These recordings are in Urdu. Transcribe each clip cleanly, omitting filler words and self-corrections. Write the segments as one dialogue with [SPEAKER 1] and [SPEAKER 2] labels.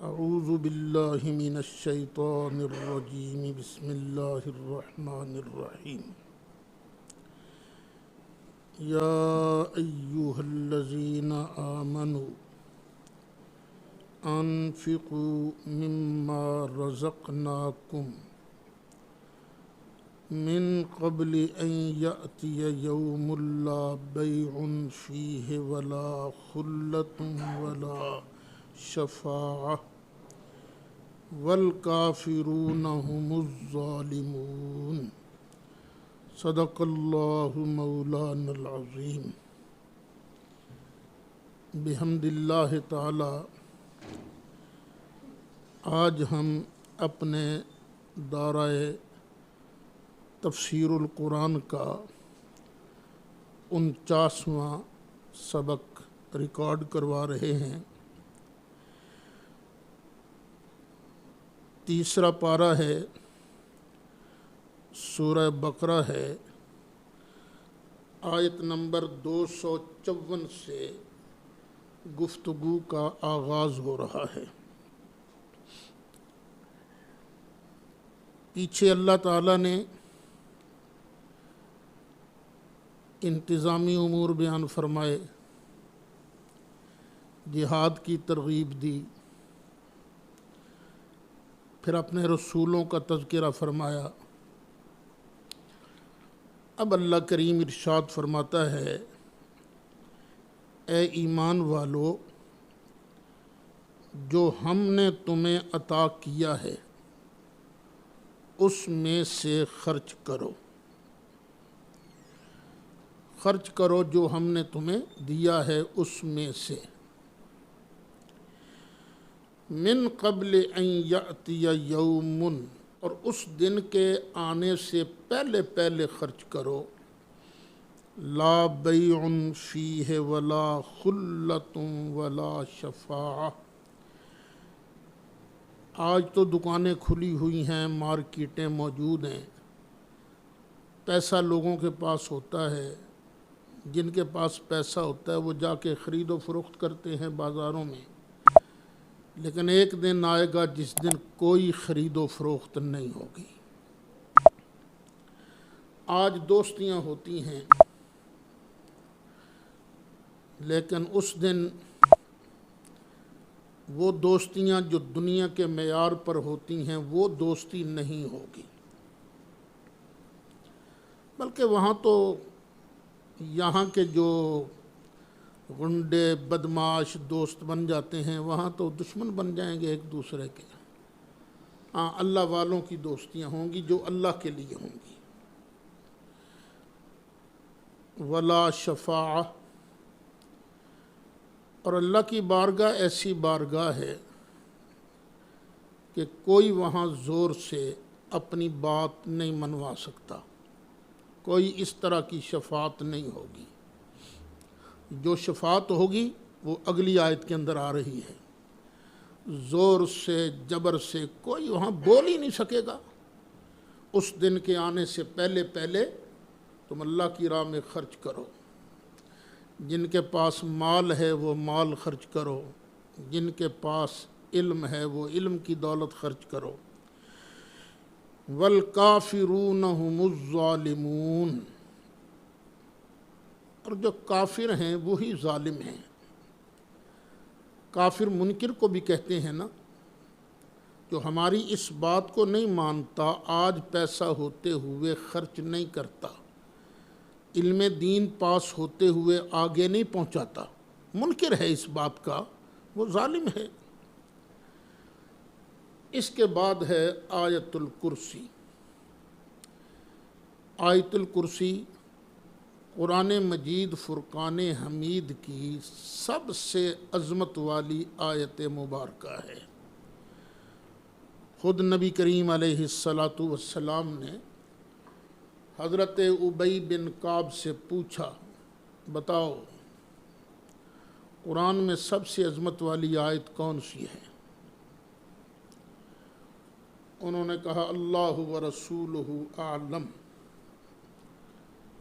[SPEAKER 1] اعوذ باللہ من الشیطان الرجیم بسم اللہ الرحمن الرحیم یا ایہا الذین آمنوا انفقوا مما رزقناکم من قبل ان یأتی یوم لا بیع فیہ ولا خلۃ ولا شفاعہ والکافرون هم الظالمون صدق اللہ مولانا العظیم۔ بحمد اللہ تعالی آج ہم اپنے دورہ تفسیر القرآن کا 49واں سبق ریکارڈ کروا رہے ہیں۔ تیسرا پارہ ہے، سورہ بقرہ ہے، آیت نمبر 254 سے گفتگو کا آغاز ہو رہا ہے۔ پیچھے اللہ تعالیٰ نے انتظامی امور بیان فرمائے، جہاد کی ترغیب دی، پھر اپنے رسولوں کا تذکرہ فرمایا۔ اب اللہ کریم ارشاد فرماتا ہے، اے ایمان والو، جو ہم نے تمہیں عطا کیا ہے اس میں سے خرچ کرو، خرچ کرو جو ہم نے تمہیں دیا ہے اس میں سے۔ من قبل ان یأتی یوم، اور اس دن کے آنے سے پہلے پہلے خرچ کرو، لا بیع فیہ ولا خلۃ ولا شفاعہ۔ آج تو دکانیں کھلی ہوئی ہیں، مارکیٹیں موجود ہیں، پیسہ لوگوں کے پاس ہوتا ہے، جن کے پاس پیسہ ہوتا ہے وہ جا کے خرید و فروخت کرتے ہیں بازاروں میں، لیکن ایک دن آئے گا جس دن کوئی خرید و فروخت نہیں ہوگی۔ آج دوستیاں ہوتی ہیں، لیکن اس دن وہ دوستیاں جو دنیا کے معیار پر ہوتی ہیں وہ دوستی نہیں ہوگی، بلکہ وہاں تو یہاں کے جو غنڈے بدماش دوست بن جاتے ہیں وہاں تو دشمن بن جائیں گے ایک دوسرے کے۔ ہاں، اللہ والوں کی دوستیاں ہوں گی جو اللہ کے لیے ہوں گی۔ ولا شفاعہ، اور اللہ کی بارگاہ ایسی بارگاہ ہے کہ کوئی وہاں زور سے اپنی بات نہیں منوا سکتا، کوئی اس طرح کی شفاعت نہیں ہوگی۔ جو شفاعت ہوگی وہ اگلی آیت کے اندر آ رہی ہے، زور سے جبر سے کوئی وہاں بول ہی نہیں سکے گا۔ اس دن کے آنے سے پہلے پہلے تم اللہ کی راہ میں خرچ کرو، جن کے پاس مال ہے وہ مال خرچ کرو، جن کے پاس علم ہے وہ علم کی دولت خرچ کرو۔ والکافرون هم الظالمون، اور جو کافر ہیں وہی ظالم ہیں۔ کافر منکر کو بھی کہتے ہیں نا، جو ہماری اس بات کو نہیں مانتا، آج پیسہ ہوتے ہوئے خرچ نہیں کرتا، علم دین پاس ہوتے ہوئے آگے نہیں پہنچاتا، منکر ہے اس بات کا، وہ ظالم ہے۔ اس کے بعد ہے آیت الکرسی۔ آیت الکرسی قرآن مجید فرقان حمید کی سب سے عظمت والی آیت مبارکہ ہے۔ خود نبی کریم علیہ السلام نے حضرت ابی بن کعب سے پوچھا، بتاؤ قرآن میں سب سے عظمت والی آیت کون سی ہے؟ انہوں نے کہا، اللہ ورسولہ اعلم،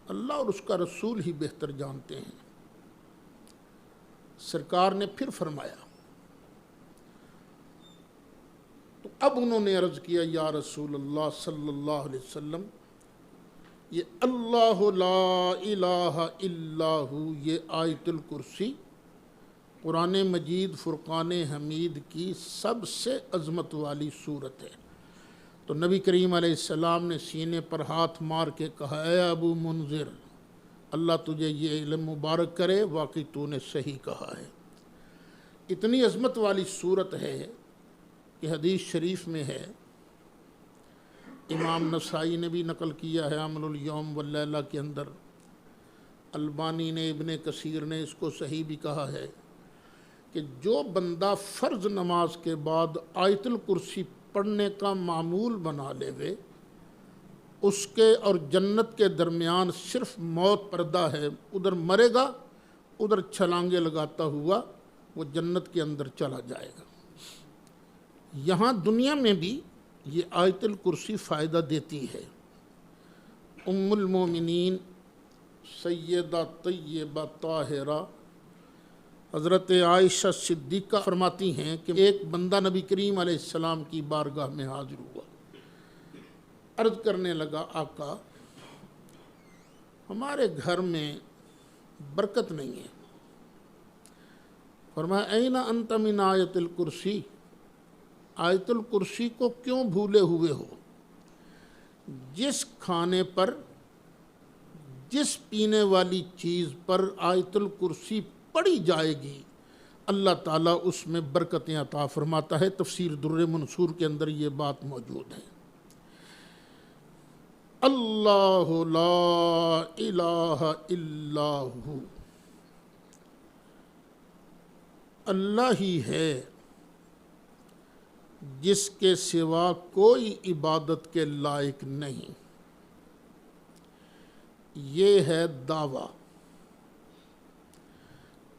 [SPEAKER 1] اللہ اور اس کا رسول ہی بہتر جانتے ہیں۔ سرکار نے پھر فرمایا، تو اب انہوں نے عرض کیا یا رسول اللہ صلی اللہ علیہ وسلم، یہ اللہ لا الہ الا ہو، یہ آیت الکرسی قرآن مجید فرقان حمید کی سب سے عظمت والی صورت ہے۔ تو نبی کریم علیہ السلام نے سینے پر ہاتھ مار کے کہا، اے ابو منذر، اللہ تجھے یہ علم مبارک کرے، واقعی تو نے صحیح کہا ہے۔ اتنی عظمت والی صورت ہے کہ حدیث شریف میں ہے، امام نسائی نے بھی نقل کیا ہے عمل الیوم واللیلہ کے اندر، البانی نے، ابن کثیر نے اس کو صحیح بھی کہا ہے کہ جو بندہ فرض نماز کے بعد آیت الکرسی پڑھنے کا معمول بنا لے وے، اس کے اور جنت کے درمیان صرف موت پردہ ہے، ادھر مرے گا، ادھر چھلانگے لگاتا ہوا وہ جنت کے اندر چلا جائے گا۔ یہاں دنیا میں بھی یہ آیت الکرسی فائدہ دیتی ہے۔ ام المومنین سیدہ طیبہ طاہرہ حضرت عائشہ صدیقہ فرماتی ہیں کہ ایک بندہ نبی کریم علیہ السلام کی بارگاہ میں حاضر ہوا، عرض کرنے لگا، آقا ہمارے گھر میں برکت نہیں ہے۔ فرمایا این انت من آیت الکرسی، آیت الکرسی کو کیوں بھولے ہوئے ہو؟ جس کھانے پر، جس پینے والی چیز پر آیت الکرسی پڑھی جائے گی اللہ تعالیٰ اس میں برکتیں عطا فرماتا ہے۔ تفسیر در منصور کے اندر یہ بات موجود ہے۔ اللہ لا الہ الا ہو، اللہ ہی ہے جس کے سوا کوئی عبادت کے لائق نہیں۔ یہ ہے دعویٰ،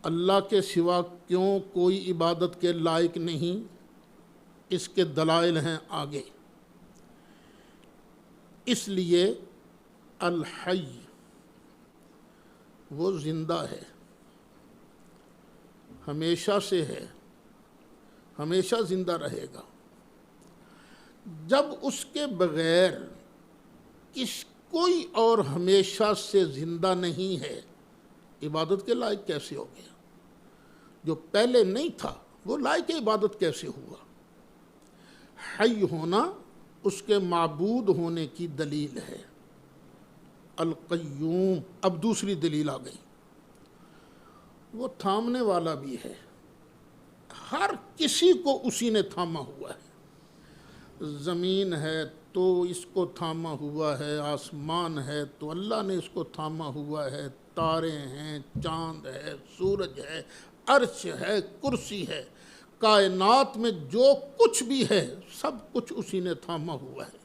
[SPEAKER 1] اللہ کے سوا کیوں کوئی عبادت کے لائق نہیں، اس کے دلائل ہیں آگے۔ اس لیے الحی، وہ زندہ ہے، ہمیشہ سے ہے، ہمیشہ زندہ رہے گا۔ جب اس کے بغیر کوئی اور ہمیشہ سے زندہ نہیں ہے، عبادت کے لائق کیسے ہو گیا؟ جو پہلے نہیں تھا وہ لائق عبادت کیسے ہوا؟ حی ہونا اس کے معبود ہونے کی دلیل ہے۔ القیوم، اب دوسری دلیل آ گئی، وہ تھامنے والا بھی ہے، ہر کسی کو اسی نے تھاما ہوا ہے۔ زمین ہے تو اس کو تھاما ہوا ہے، آسمان ہے تو اللہ نے اس کو تھاما ہوا ہے، تارے ہیں، چاند ہے، سورج ہے، عرش ہے، کرسی ہے، کائنات میں جو کچھ بھی ہے سب کچھ اسی نے تھاما ہوا ہے۔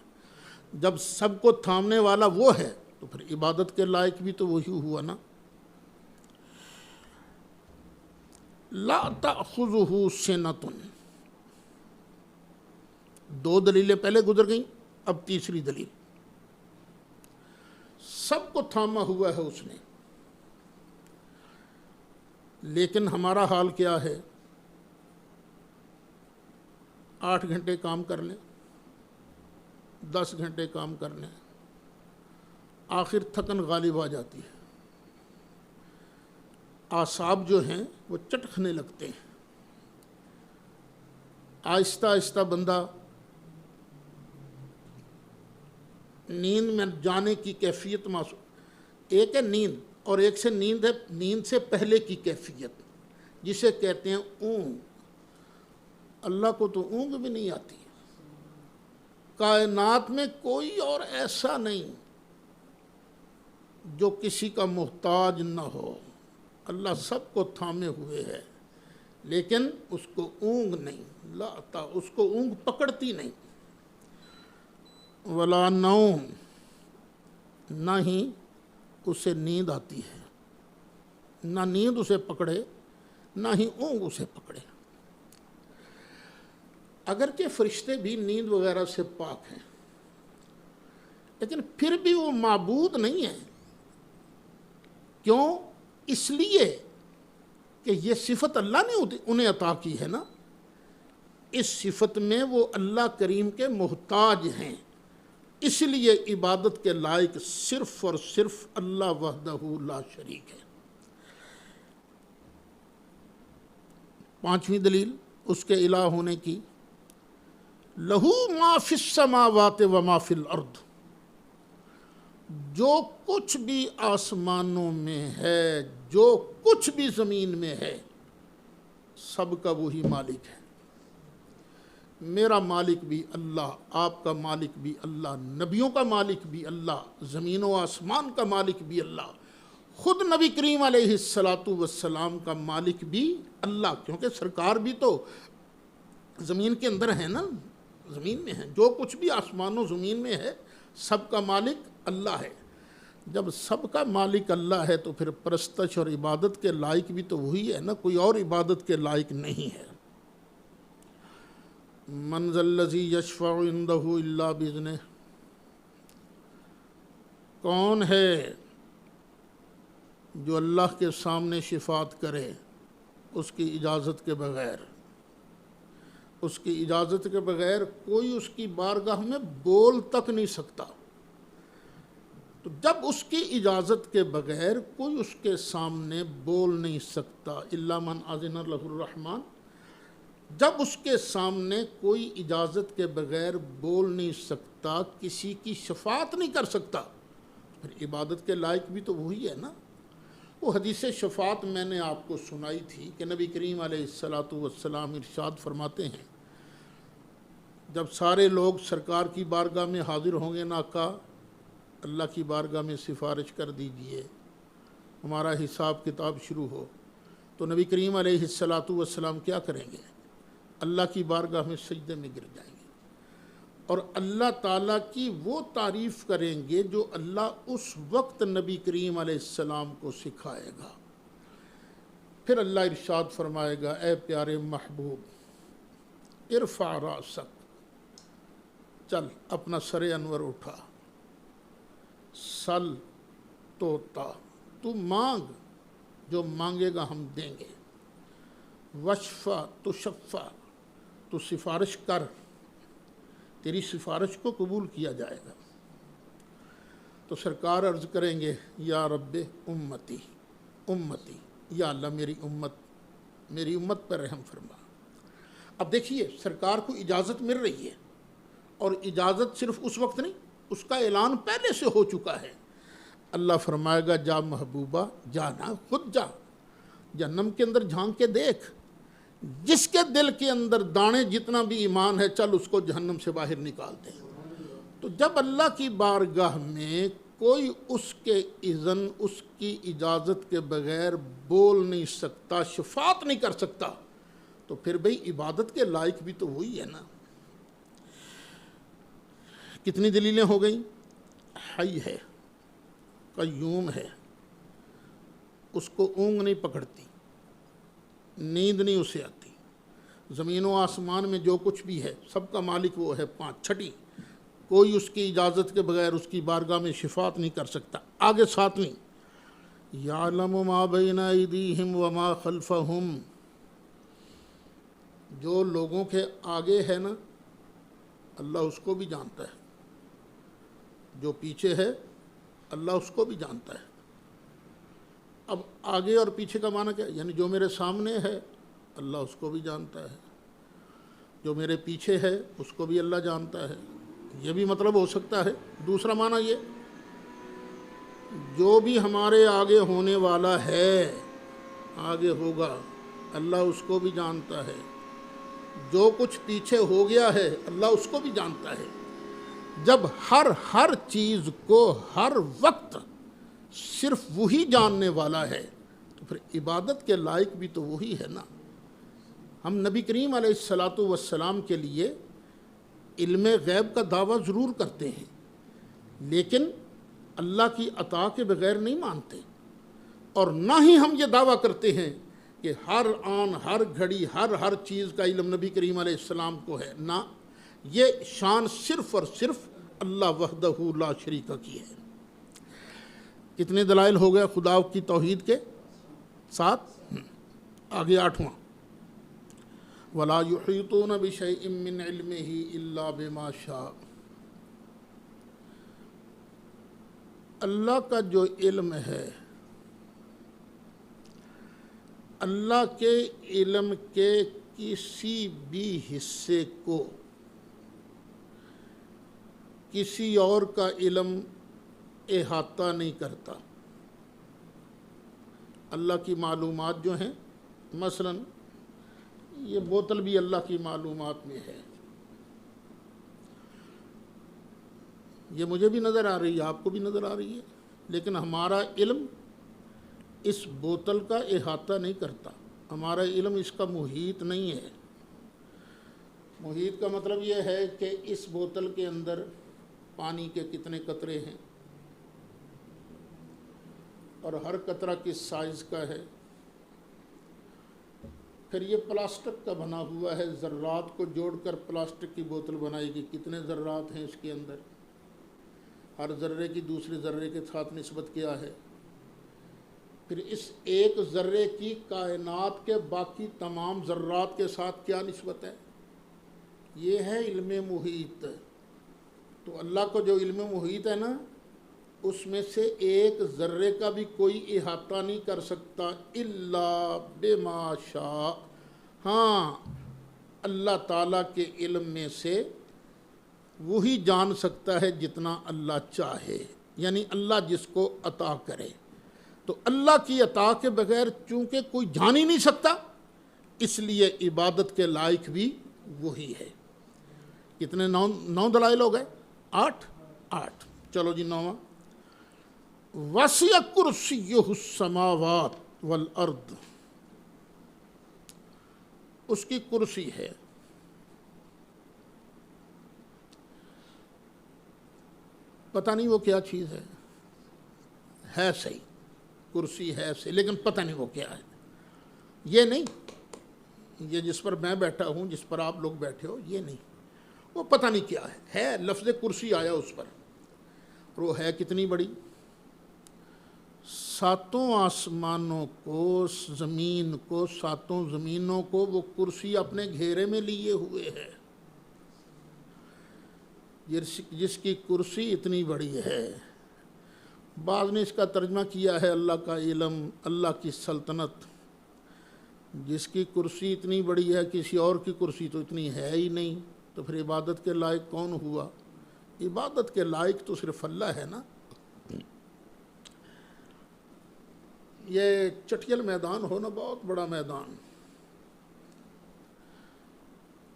[SPEAKER 1] جب سب کو تھامنے والا وہ ہے تو پھر عبادت کے لائق بھی تو وہی ہوا نا۔ لا تأخذہ سنۃ، دو دلیلیں پہلے گزر گئیں، اب تیسری دلیل، سب کو تھاما ہوا ہے اس نے۔ لیکن ہمارا حال کیا ہے؟ 8 گھنٹے کام کر لیں، 10 گھنٹے کام کر لیں، آخر تھکن غالب آ جاتی ہے، اعصاب جو ہیں وہ چٹکنے لگتے ہیں، آہستہ آہستہ بندہ نیند میں جانے کی کیفیت محسوس۔ ایک ہے نیند اور ایک سے نیند ہے نیند سے پہلے کی کیفیت، جسے کہتے ہیں اونگ۔ اللہ کو تو اونگ بھی نہیں آتی۔ کائنات میں کوئی اور ایسا نہیں جو کسی کا محتاج نہ ہو، اللہ سب کو تھامے ہوئے ہے، لیکن اس کو اونگ نہیں، لاتا، اس کو اونگ پکڑتی نہیں۔ ولا نوم، نہ ہی اسے نیند آتی ہے، نہ نیند اسے پکڑے، نہ ہی اونگ اسے پکڑے۔ اگرچہ فرشتے بھی نیند وغیرہ سے پاک ہیں، لیکن پھر بھی وہ معبود نہیں ہیں۔ کیوں؟ اس لیے کہ یہ صفت اللہ نے انہیں عطا کی ہے نا۔ اس صفت میں وہ اللہ کریم کے محتاج ہیں، اس لیے عبادت کے لائق صرف اور صرف اللہ وحدہ لا شریک ہے۔ پانچویں دلیل اس کے الہ ہونے کی، لہو ما فی السماوات و ما فی الارض، جو کچھ بھی آسمانوں میں ہے، جو کچھ بھی زمین میں ہے، سب کا وہی مالک ہے۔ میرا مالک بھی اللہ، آپ کا مالک بھی اللہ، نبیوں کا مالک بھی اللہ، زمین و آسمان کا مالک بھی اللہ، خود نبی کریم علیہ السلام کا مالک بھی اللہ، کیونکہ سرکار بھی تو زمین کے اندر ہے نا، زمین میں ہے۔ جو کچھ بھی آسمان و زمین میں ہے سب کا مالک اللہ ہے۔ جب سب کا مالک اللہ ہے تو پھر پرستش اور عبادت کے لائق بھی تو وہی ہے نا، کوئی اور عبادت کے لائق نہیں ہے۔ من ذا الذی یشفع عندہ الا باذنہ، کون ہے جو اللہ کے سامنے شفاعت کرے اس کی اجازت کے بغیر؟ اس کی اجازت کے بغیر کوئی اس کی بارگاہ میں بول تک نہیں سکتا۔ تو جب اس کی اجازت کے بغیر کوئی اس کے سامنے بول نہیں سکتا، الا من اذن لہ الرحمن، جب اس کے سامنے کوئی اجازت کے بغیر بول نہیں سکتا، کسی کی شفاعت نہیں کر سکتا، پھر عبادت کے لائق بھی تو وہی ہے نا۔ وہ حدیث شفاعت میں نے آپ کو سنائی تھی کہ نبی کریم علیہ السلام ارشاد فرماتے ہیں، جب سارے لوگ سرکار کی بارگاہ میں حاضر ہوں گے، آقا اللہ کی بارگاہ میں سفارش کر دیجئے، ہمارا حساب کتاب شروع ہو، تو نبی کریم علیہ السلام کیا کریں گے؟ اللہ کی بارگاہ میں سجدے میں گر جائیں گے اور اللہ تعالیٰ کی وہ تعریف کریں گے جو اللہ اس وقت نبی کریم علیہ السلام کو سکھائے گا۔ پھر اللہ ارشاد فرمائے گا، اے پیارے محبوب، ارفع راسک، چل اپنا سر انور اٹھا، سل توتا، تو مانگ، جو مانگے گا ہم دیں گے، وشفا تو شفا، تو سفارش کر، تیری سفارش کو قبول کیا جائے گا۔ تو سرکار عرض کریں گے، یا رب امتی امتی، یا اللہ میری امت پر رحم فرما۔ اب دیکھیے سرکار کو اجازت مل رہی ہے، اور اجازت صرف اس وقت نہیں، اس کا اعلان پہلے سے ہو چکا ہے۔ اللہ فرمائے گا، جا محبوبہ، جانا، خود جا، جہنم کے اندر جھانک کے دیکھ، جس کے دل کے اندر دانے جتنا بھی ایمان ہے، چل اس کو جہنم سے باہر نکال دے۔ تو جب اللہ کی بارگاہ میں کوئی اس کے اذن، اس کی اجازت کے بغیر بول نہیں سکتا، شفاعت نہیں کر سکتا، تو پھر بھئی عبادت کے لائق بھی تو وہی ہے نا۔ کتنی دلیلیں ہو گئیں؟ حی ہے، قیوم ہے، اس کو اونگ نہیں پکڑتی، نیند نہیں اسے آتی، زمین و آسمان میں جو کچھ بھی ہے سب کا مالک وہ ہے۔ چھٹی، کوئی اس کی اجازت کے بغیر اس کی بارگاہ میں شفاعت نہیں کر سکتا۔ آگے ساتویں، یعلم ما بین ایدیہم وما خلفہم، جو لوگوں کے آگے ہے نا اللہ اس کو بھی جانتا ہے، جو پیچھے ہے اللہ اس کو بھی جانتا ہے۔ اب آگے اور پیچھے کا معنی کیا؟ یعنی جو میرے سامنے ہے اللہ اس کو بھی جانتا ہے، جو میرے پیچھے ہے اس کو بھی اللہ جانتا ہے، یہ بھی مطلب ہو سکتا ہے۔ دوسرا معنی یہ، جو بھی ہمارے آگے ہونے والا ہے، آگے ہوگا، اللہ اس کو بھی جانتا ہے، جو کچھ پیچھے ہو گیا ہے اللہ اس کو بھی جانتا ہے۔ جب ہر چیز کو ہر وقت صرف وہی جاننے والا ہے تو پھر عبادت کے لائق بھی تو وہی ہے نا۔ ہم نبی کریم علیہ السلام کے لیے علم غیب کا دعویٰ ضرور کرتے ہیں، لیکن اللہ کی عطا کے بغیر نہیں مانتے، اور نہ ہی ہم یہ دعویٰ کرتے ہیں کہ ہر آن، ہر گھڑی، ہر چیز کا علم نبی کریم علیہ السلام کو ہے، نہ، یہ شان صرف اور صرف اللہ وحدہ لا شریک کی ہے۔ کتنے دلائل ہو گئے خدا کی توحید کے ساتھ؟ آگے آٹھواں، ولا یحیطون بشیء من علمہ الا بما شاء۔ اللہ کا جو علم ہے، اللہ کے علم کے کسی بھی حصے کو کسی اور کا علم احاطہ نہیں کرتا۔ اللہ کی معلومات جو ہیں، مثلا یہ بوتل بھی اللہ کی معلومات میں ہے، یہ مجھے بھی نظر آ رہی ہے، آپ کو بھی نظر آ رہی ہے، لیکن ہمارا علم اس بوتل کا احاطہ نہیں کرتا، ہمارا علم اس کا محیط نہیں ہے۔ محیط کا مطلب یہ ہے کہ اس بوتل کے اندر پانی کے کتنے قطرے ہیں اور ہر قطرہ کس سائز کا ہے۔ پھر یہ پلاسٹک کا بنا ہوا ہے، ذرات کو جوڑ کر پلاسٹک کی بوتل بنائے گی، کتنے ذرات ہیں اس کے اندر، ہر ذرے کی دوسرے ذرے کے ساتھ نسبت کیا ہے، پھر اس ایک ذرے کی کائنات کے باقی تمام ذرات کے ساتھ کیا نسبت ہے، یہ ہے علم محیط۔ تو اللہ کو جو علم محیط ہے نا، اس میں سے ایک ذرے کا بھی کوئی احاطہ نہیں کر سکتا الا بما شاء۔ ہاں، اللہ تعالیٰ کے علم میں سے وہی جان سکتا ہے جتنا اللہ چاہے، یعنی اللہ جس کو عطا کرے۔ تو اللہ کی عطا کے بغیر چونکہ کوئی جان ہی نہیں سکتا، اس لیے عبادت کے لائق بھی وہی ہے۔ کتنے نو دلائل ہو گئے؟ 8۔ چلو جی، 9واں، وسع کرسیہ السماوات والارض، اس کی کرسی ہے۔ پتہ نہیں وہ کیا چیز ہے صحیح، کرسی ہے صحیح، لیکن پتہ نہیں وہ کیا ہے۔ یہ نہیں، یہ جس پر میں بیٹھا ہوں، جس پر آپ لوگ بیٹھے ہو، یہ نہیں، وہ پتہ نہیں کیا ہے لفظ کرسی آیا اس پر، اور وہ ہے کتنی بڑی؟ 7 آسمانوں کو، زمین کو، 7 زمینوں کو وہ کرسی اپنے گھیرے میں لیے ہوئے ہے۔ جس کی کرسی اتنی بڑی ہے، بعض نے اس کا ترجمہ کیا ہے اللہ کا علم، اللہ کی سلطنت۔ جس کی کرسی اتنی بڑی ہے، کسی اور کی کرسی تو اتنی ہے ہی نہیں، تو پھر عبادت کے لائق کون ہوا؟ عبادت کے لائق تو صرف اللہ ہے نا۔ یہ چٹیل میدان ہو نا، بہت بڑا میدان،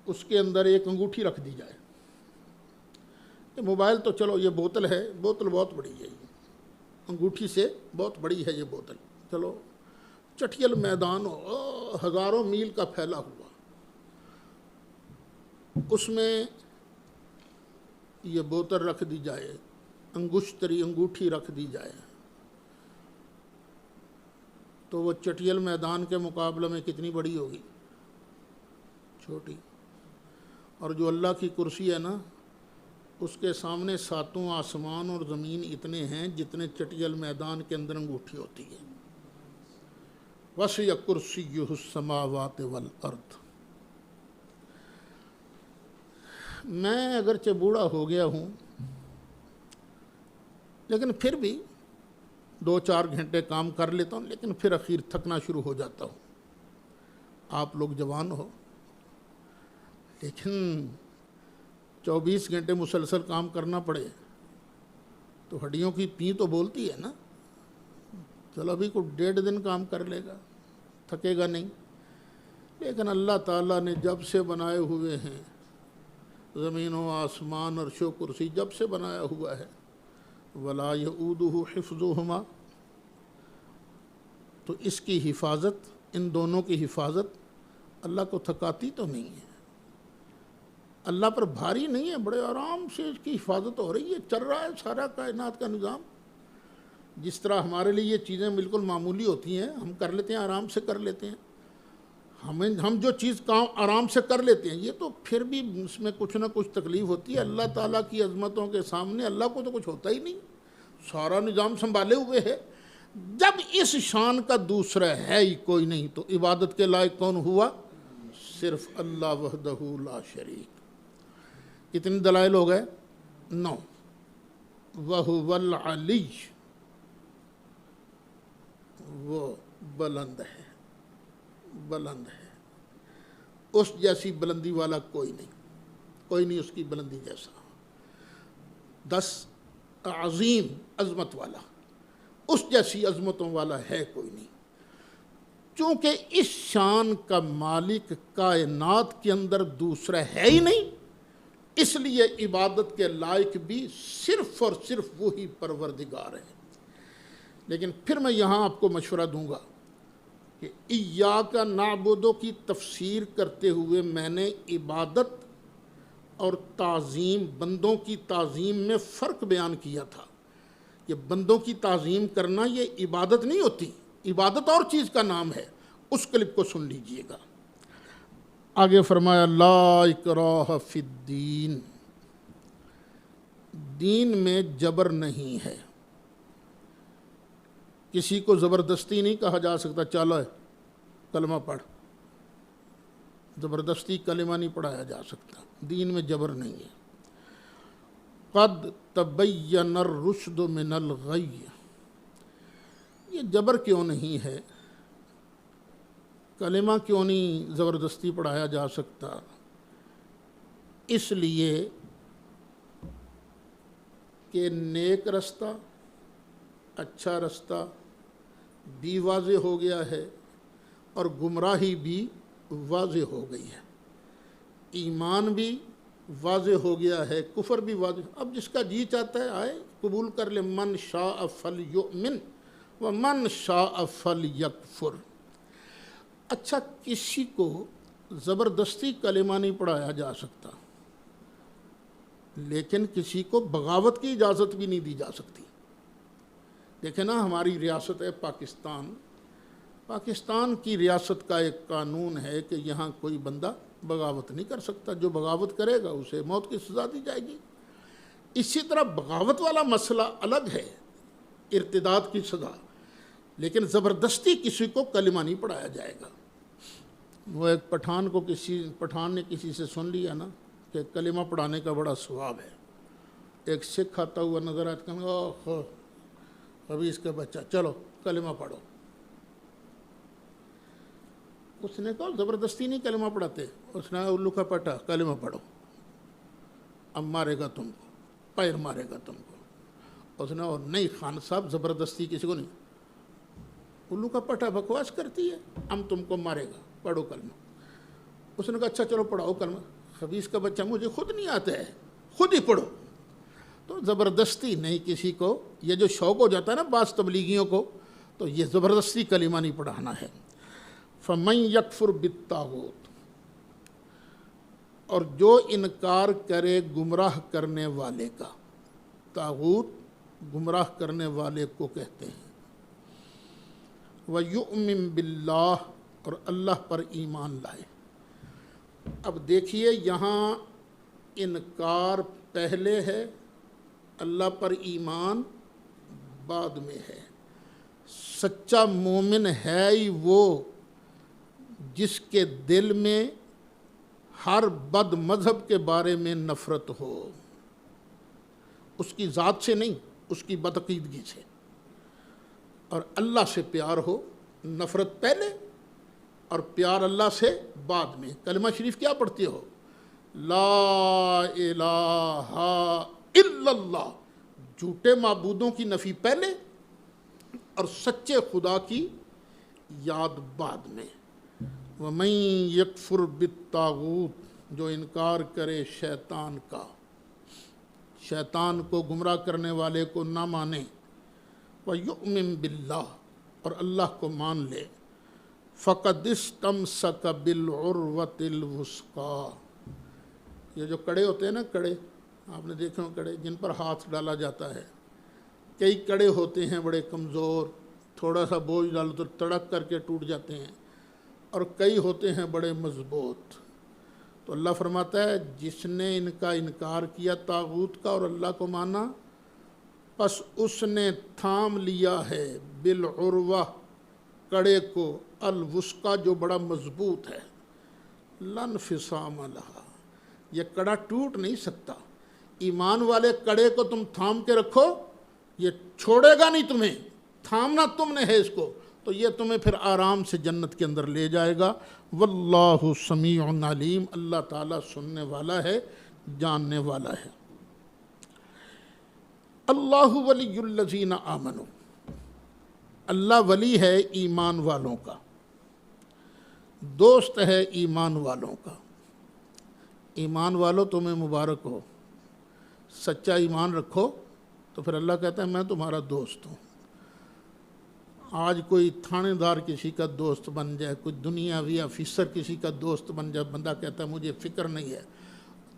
[SPEAKER 1] اس کے اندر ایک انگوٹھی رکھ دی جائے۔ یہ موبائل تو چلو، یہ بوتل ہے، بوتل بہت بڑی ہے، انگوٹھی سے بہت بڑی ہے یہ بوتل، چلو چٹیل میدان ہو، ہزاروں میل کا پھیلا ہوا، اس میں یہ بوتل رکھ دی جائے، انگشتری انگوٹھی رکھ دی جائے، تو وہ چٹیل میدان کے مقابلے میں کتنی بڑی ہوگی؟ چھوٹی۔ اور جو اللہ کی کرسی ہے نا، اس کے سامنے 7 آسمان اور زمین اتنے ہیں جتنے چٹیل میدان کے اندر انگوٹھی ہوتی ہے۔ وسع کرسیہ السماوات والارض۔ میں اگرچہ بوڑھا ہو گیا ہوں، لیکن پھر بھی 2-4 گھنٹے کام کر لیتا ہوں، لیکن پھر اخیر تھکنا شروع ہو جاتا ہوں۔ آپ لوگ جوان ہو، لیکن 24 گھنٹے مسلسل کام کرنا پڑے تو ہڈیوں کی پیں تو بولتی ہے نا۔ چلو ابھی کوئی 1.5 دن کام کر لے گا، تھکے گا نہیں، لیکن اللہ تعالیٰ نے جب سے بنائے ہوئے ہیں زمین و آسمان، عرش و کرسی، جب سے بنایا ہوا ہے، وَلَا يَئُودُهُ حِفْظُهُمَا، تو اس کی حفاظت، ان دونوں کی حفاظت اللہ کو تھکاتی تو نہیں ہے، اللہ پر بھاری نہیں ہے، بڑے آرام سے اس کی حفاظت ہو رہی ہے، چل رہا ہے سارا کائنات کا نظام۔ جس طرح ہمارے لیے یہ چیزیں بالکل معمولی ہوتی ہیں، ہم کر لیتے ہیں، آرام سے کر لیتے ہیں، ہم جو چیز کام آرام سے کر لیتے ہیں، یہ تو پھر بھی اس میں کچھ نہ کچھ تکلیف ہوتی ہے۔ اللہ تعالیٰ کی عظمتوں کے سامنے اللہ کو تو کچھ ہوتا ہی نہیں، سارا نظام سنبھالے ہوئے ہے۔ جب اس شان کا دوسرا ہے ہی کوئی نہیں، تو عبادت کے لائق کون ہوا؟ صرف اللہ وحدہ لا شریک۔ کتنے دلائل ہو گئے؟ 9۔ وَهُوَ الْعَلِيُّ، وہ بلند ہے، بلند ہے، اس جیسی بلندی والا کوئی نہیں اس کی بلندی جیسا۔ 10 عظیم، عظمت والا، اس جیسی عظمتوں والا ہے کوئی نہیں۔ چونکہ اس شان کا مالک کائنات کے اندر دوسرا ہے ہی نہیں، اس لیے عبادت کے لائق بھی صرف اور صرف وہی پروردگار ہے۔ لیکن پھر میں یہاں آپ کو مشورہ دوں گا کہ ایاک نعبد کی تفسیر کرتے ہوئے میں نے عبادت اور تعظیم، بندوں کی تعظیم میں فرق بیان کیا تھا۔ یہ بندوں کی تعظیم کرنا یہ عبادت نہیں ہوتی، عبادت اور چیز کا نام ہے۔ اس کلپ کو سن لیجئے گا۔ آگے فرمایا لا اکراہ فی الدین، دین میں جبر نہیں ہے۔ کسی کو زبردستی نہیں کہا جا سکتا چلو کلمہ پڑھ، زبردستی کلمہ نہیں پڑھایا جا سکتا، دین میں جبر نہیں ہے۔ قد تبین الرشد من الغی، یہ جبر کیوں نہیں ہے؟ کلمہ کیوں نہیں زبردستی پڑھایا جا سکتا؟ اس لیے کہ نیک رستہ، اچھا رستہ بھی واضح ہو گیا ہے اور گمراہی بھی واضح ہو گئی ہے، ایمان بھی واضح ہو گیا ہے، کفر بھی واضح۔ اب جس کا جی چاہتا ہے آئے قبول کر لے، من شاء فلیؤمن ومن شاء فلیکفر۔ اچھا، کسی کو زبردستی کلمہ نہیں پڑھایا جا سکتا، لیکن کسی کو بغاوت کی اجازت بھی نہیں دی جا سکتی۔ دیکھیں نا، ہماری ریاست ہے پاکستان، پاکستان کی ریاست کا ایک قانون ہے کہ یہاں کوئی بندہ بغاوت نہیں کر سکتا، جو بغاوت کرے گا اسے موت کی سزا دی جائے گی۔ اسی طرح بغاوت والا مسئلہ الگ ہے، ارتداد کی سزا، لیکن زبردستی کسی کو کلمہ نہیں پڑھایا جائے گا۔ وہ ایک پٹھان نے کسی سے سن لیا نا کہ کلمہ پڑھانے کا بڑا ثواب ہے۔ ایک سکھ آتا ہوا نظر آتا، کہنے اوہ خبیث کا بچہ، چلو کلمہ پڑھو۔ اس نے کہا زبردستی نہیں کلمہ پڑھاتے، اس نے الو کا پٹا کلمہ پڑھو، اب مارے گا تم کو، پیر مارے گا تم کو۔ اس نے اور نہیں خان صاحب زبردستی کسی کو نہیں، الو کا پٹا بکواس کرتی ہے، ہم تم کو مارے گا، پڑھو کلمہ۔ اس نے کہا اچھا چلو پڑھاؤ کلمہ۔ خبیث کا بچہ مجھے خود نہیں آتا ہے، خود ہی پڑھو۔ تو زبردستی نہیں کسی کو، یہ جو شوق ہو جاتا ہے نا بعض تبلیغیوں کو، تو یہ زبردستی کلمہ نہیں پڑھانا ہے۔ فَمَن يَكْفُرْ بِالطَّاغُوتِ، اور جو انکار کرے گمراہ کرنے والے کا، طاغوت گمراہ کرنے والے کو کہتے ہیں۔ وَيُؤْمِن بِاللَّهِ، اور اللہ پر ایمان لائے۔ اب دیکھیے یہاں انکار پہلے ہے، اللہ پر ایمان بعد میں ہے۔ سچا مومن ہے ہی وہ جس کے دل میں ہر بد مذہب کے بارے میں نفرت ہو، اس کی ذات سے نہیں، اس کی بدعقیدگی سے، اور اللہ سے پیار ہو، نفرت پہلے اور پیار اللہ سے بعد میں۔ کلمہ شریف کیا پڑھتے ہو؟ لا الہ الا اللہ، جھوٹے معبودوں کی نفی پہلے اور سچے خدا کی یاد بعد میں۔ وَمَن يَكْفُرْ بِالطَّاغُوتِ، جو انکار کرے شیطان کا، شیطان کو گمراہ کرنے والے کو نہ مانے، وَيُؤْمِن بِاللَّهِ، اور اللہ کو مان لے، فَقَدِ اسْتَمْسَكَ بِالْعُرْوَةِ الْوُثْقَىٰ۔ یہ جو کڑے ہوتے ہیں نا، کڑے آپ نے دیکھے ہوں، کڑے جن پر ہاتھ ڈالا جاتا ہے، کئی کڑے ہوتے ہیں بڑے کمزور، تھوڑا سا بوجھ ڈالو تو تڑک کر کے ٹوٹ جاتے ہیں، اور کئی ہوتے ہیں بڑے مضبوط۔ تو اللہ فرماتا ہے جس نے ان کا انکار کیا طاغوت کا اور اللہ کو مانا، پس اس نے تھام لیا ہے بالعروہ، کڑے کو، الوثقیٰ جو بڑا مضبوط ہے۔ لن فصام لہا، یہ کڑا ٹوٹ نہیں سکتا۔ ایمان والے کڑے کو تم تھام کے رکھو، یہ چھوڑے گا نہیں تمہیں، تھامنا تم نے ہے اس کو، تو یہ تمہیں پھر آرام سے جنت کے اندر لے جائے گا۔ واللہ سمیع علیم، اللہ تعالیٰ سننے والا ہے، جاننے والا ہے۔ اللہ ولی الذین آمنوا، اللہ ولی ہے ایمان والوں کا، دوست ہے ایمان والوں کا۔ ایمان والوں تمہیں مبارک ہو، سچا ایمان رکھو، تو پھر اللہ کہتا ہے میں تمہارا دوست ہوں۔ آج کوئی تھانے دار کسی کا دوست بن جائے، کوئی دنیاوی آفیسر کسی کا دوست بن جائے، بندہ کہتا ہے مجھے فکر نہیں ہے،